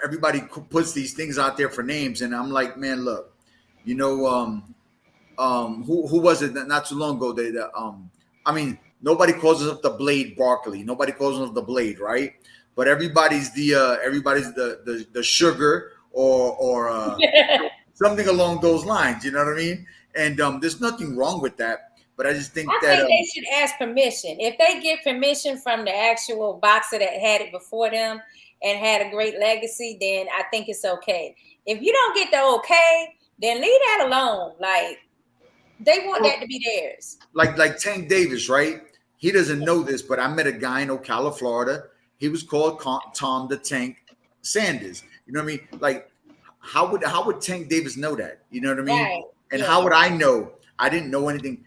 everybody puts these things out there for names, and I'm like, man, look, who was it not too long ago? Nobody calls us the Blade Barkley. Nobody calls us the Blade, right? But everybody's the Sugar or something along those lines. You know what I mean? And there's nothing wrong with that. But I just think they should ask permission. If they get permission from the actual boxer that had it before them and had a great legacy, then I think it's okay. If you don't get the okay, then leave that alone. Like they want that to be theirs. Like Tank Davis, right? He doesn't know this, but I met a guy in Ocala, Florida. He was called Tom the Tank Sanders. You know what I mean? Like how would Tank Davis know that? You know what I mean? Right. And how would I know? I didn't know anything.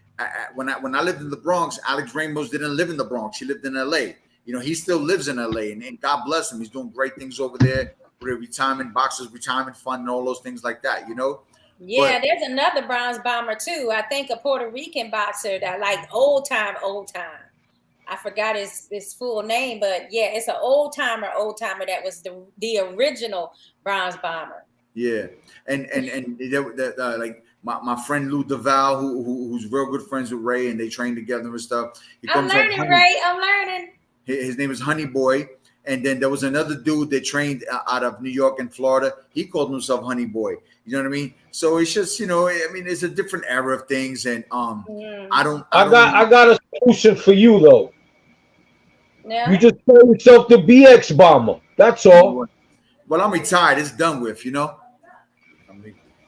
When I lived in the Bronx, Alex Ramos didn't live in the Bronx. He lived in LA. He still lives in LA, and God bless him. He's doing great things over there with a retirement fund and all those things like that, Yeah, there's another Bronx Bomber too. I think a Puerto Rican boxer that like old time. I forgot his full name, but yeah, it's an old timer that was the original Bronx Bomber. Yeah, and like my friend Lou Duval, who's real good friends with Ray, and they train together and stuff. I'm learning, Ray. I'm learning. His name is Honey Boy, and then there was another dude that trained out of New York and Florida. He called himself Honey Boy. You know what I mean? So it's just it's a different era of things, and I got a solution for you though. Yeah. You just call yourself the BX Bomber. That's all. Well, I'm retired. It's done with, The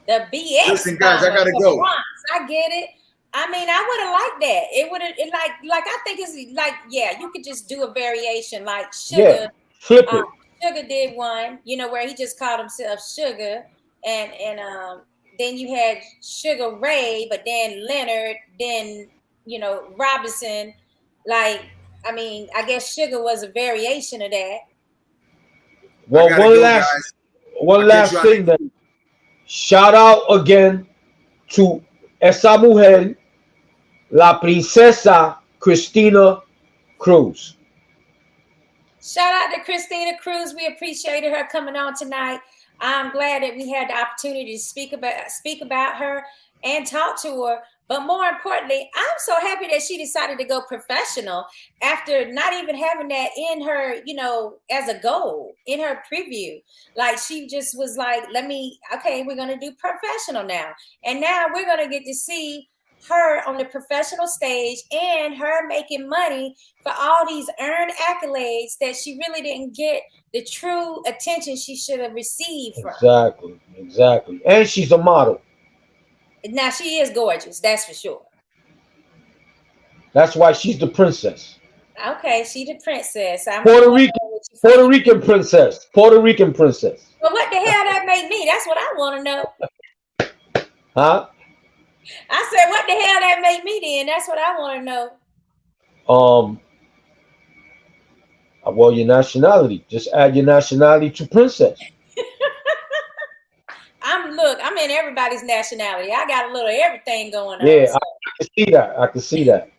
BX. Listen, guys, I gotta go. I get it. I mean, I would have liked that. It would have like I think it's like you could just do a variation like Sugar. Yeah, flip it. Sugar did one, where he just called himself Sugar, and then you had Sugar Ray, but then Leonard, then Robinson. Like, I mean, I guess Sugar was a variation of that. Well, one last thing then. Shout out again to esa mujer, la princesa Christina Cruz. Shout out to Christina Cruz. We appreciated her coming on tonight. I'm glad that we had the opportunity to speak about her and talk to her. But more importantly, I'm so happy that she decided to go professional after not even having that in her, as a goal in her preview. Like she just was like, we're going to do professional now. And now we're going to get to see her on the professional stage and her making money for all these earned accolades that she really didn't get the true attention she should have received from. Exactly. And she's a model. Now she is gorgeous, that's for sure. That's why she's the princess. Okay, she's the princess. Puerto Rican princess. Puerto Rican princess. Well, what the hell that made me? That's what I want to know. Huh? I said, what the hell that made me then? That's what I want to know. Well, your nationality. Just add your nationality to princess. I'm in everybody's nationality. I got a little everything going on. Yeah, so. I can see that.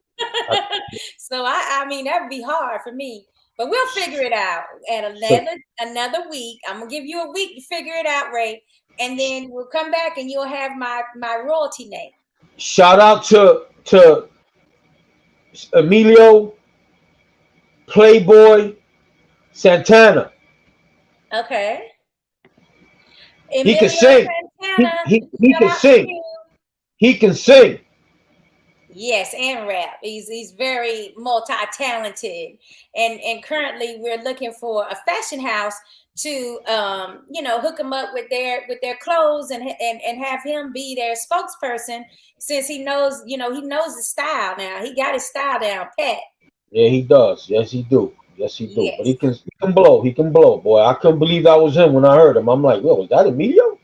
So I mean, that would be hard for me. But we'll figure it out at another week. I'm gonna give you a week to figure it out, Ray. And then we'll come back and you'll have my royalty name. Shout out to Emilio Playboy Santana. Okay. He can sing. He can sing. He can sing. Yes, and rap. He's very multi-talented. And currently we're looking for a fashion house to hook him up with their clothes and have him be their spokesperson, since he knows his style now. He got his style down pat. Yeah, he does. Yes, he do. Yes. But he can blow. He can blow, boy. I couldn't believe that was him when I heard him. I'm like, whoa, was that Emilio?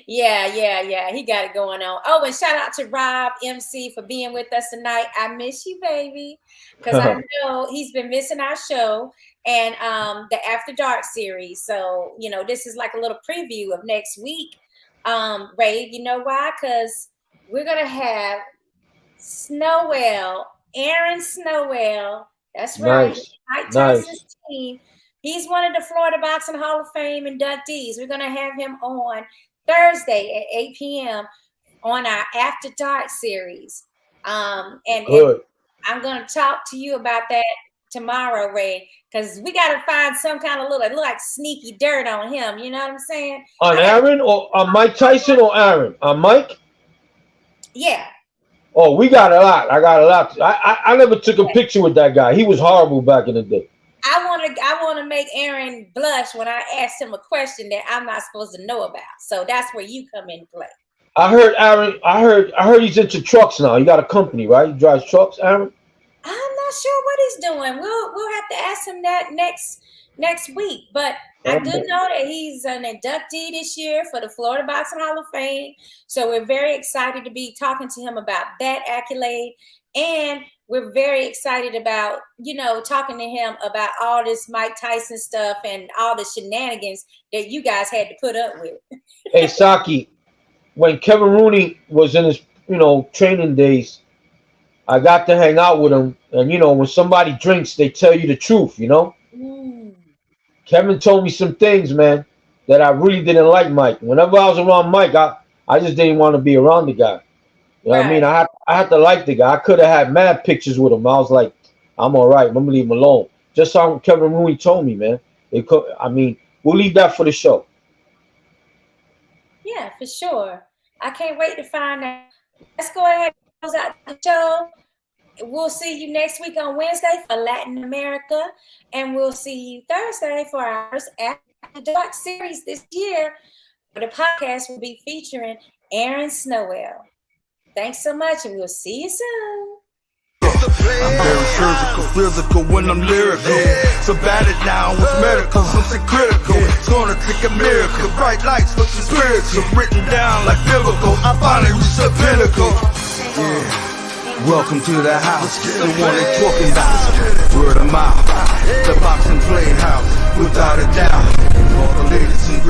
Yeah. He got it going on. Oh, and shout out to Rob MC for being with us tonight. I miss you, baby, because I know he's been missing our show and the After Dark series. So this is like a little preview of next week. Ray, you know why? Because we're gonna have Aaron Snowell. That's right. Mike Tyson's team. He's one of the Florida Boxing Hall of Fame inductees. We're going to have him on Thursday at 8 p.m. on our After Dark series. And I'm going to talk to you about that tomorrow, Ray, because we got to find some kind of look like sneaky dirt on him. You know what I'm saying? On Aaron or on Mike Tyson or Aaron? On Mike? Yeah. Oh, we got a lot. I got a lot. I never took a picture with that guy. He was horrible back in the day. I want to make Aaron blush when I asked him a question that I'm not supposed to know about. So that's where you come in play. I heard Aaron. I heard he's into trucks now. He got a company, right? He drives trucks, Aaron. I'm not sure what he's doing. We'll have to ask him that next week. But I do know that he's an inductee this year for the Florida Boxing Hall of Fame. So we're very excited to be talking to him about that accolade. And we're very excited about, talking to him about all this Mike Tyson stuff and all the shenanigans that you guys had to put up with. Hey, Saki, when Kevin Rooney was in his, training days, I got to hang out with him. And, when somebody drinks, they tell you the truth, Kevin told me some things, man, that I really didn't like Mike. Whenever I was around Mike, I just didn't want to be around the guy. You know what I mean? I had to like the guy. I could have had mad pictures with him. I was like, I'm all right. I'm going to leave him alone. Just how Kevin Rooney told me, man. We'll leave that for the show. Yeah, for sure. I can't wait to find out. Let's go ahead and close out the show. We'll see you next week on Wednesday for Latin America. And we'll see you Thursday for our After Dark series this year. The podcast will be featuring Aaron Snowell. Thanks so much, and we'll see you soon. I'm very surgical, physical when I'm lyrical. So bat it down with medical, something critical. It's gonna take a miracle. Bright lights with some spiritual, written down like biblical. I finally reached the pinnacle. Yeah. Welcome to the house, the one they talking about. Word of mouth, the boxing playhouse, without a doubt. All the ladies and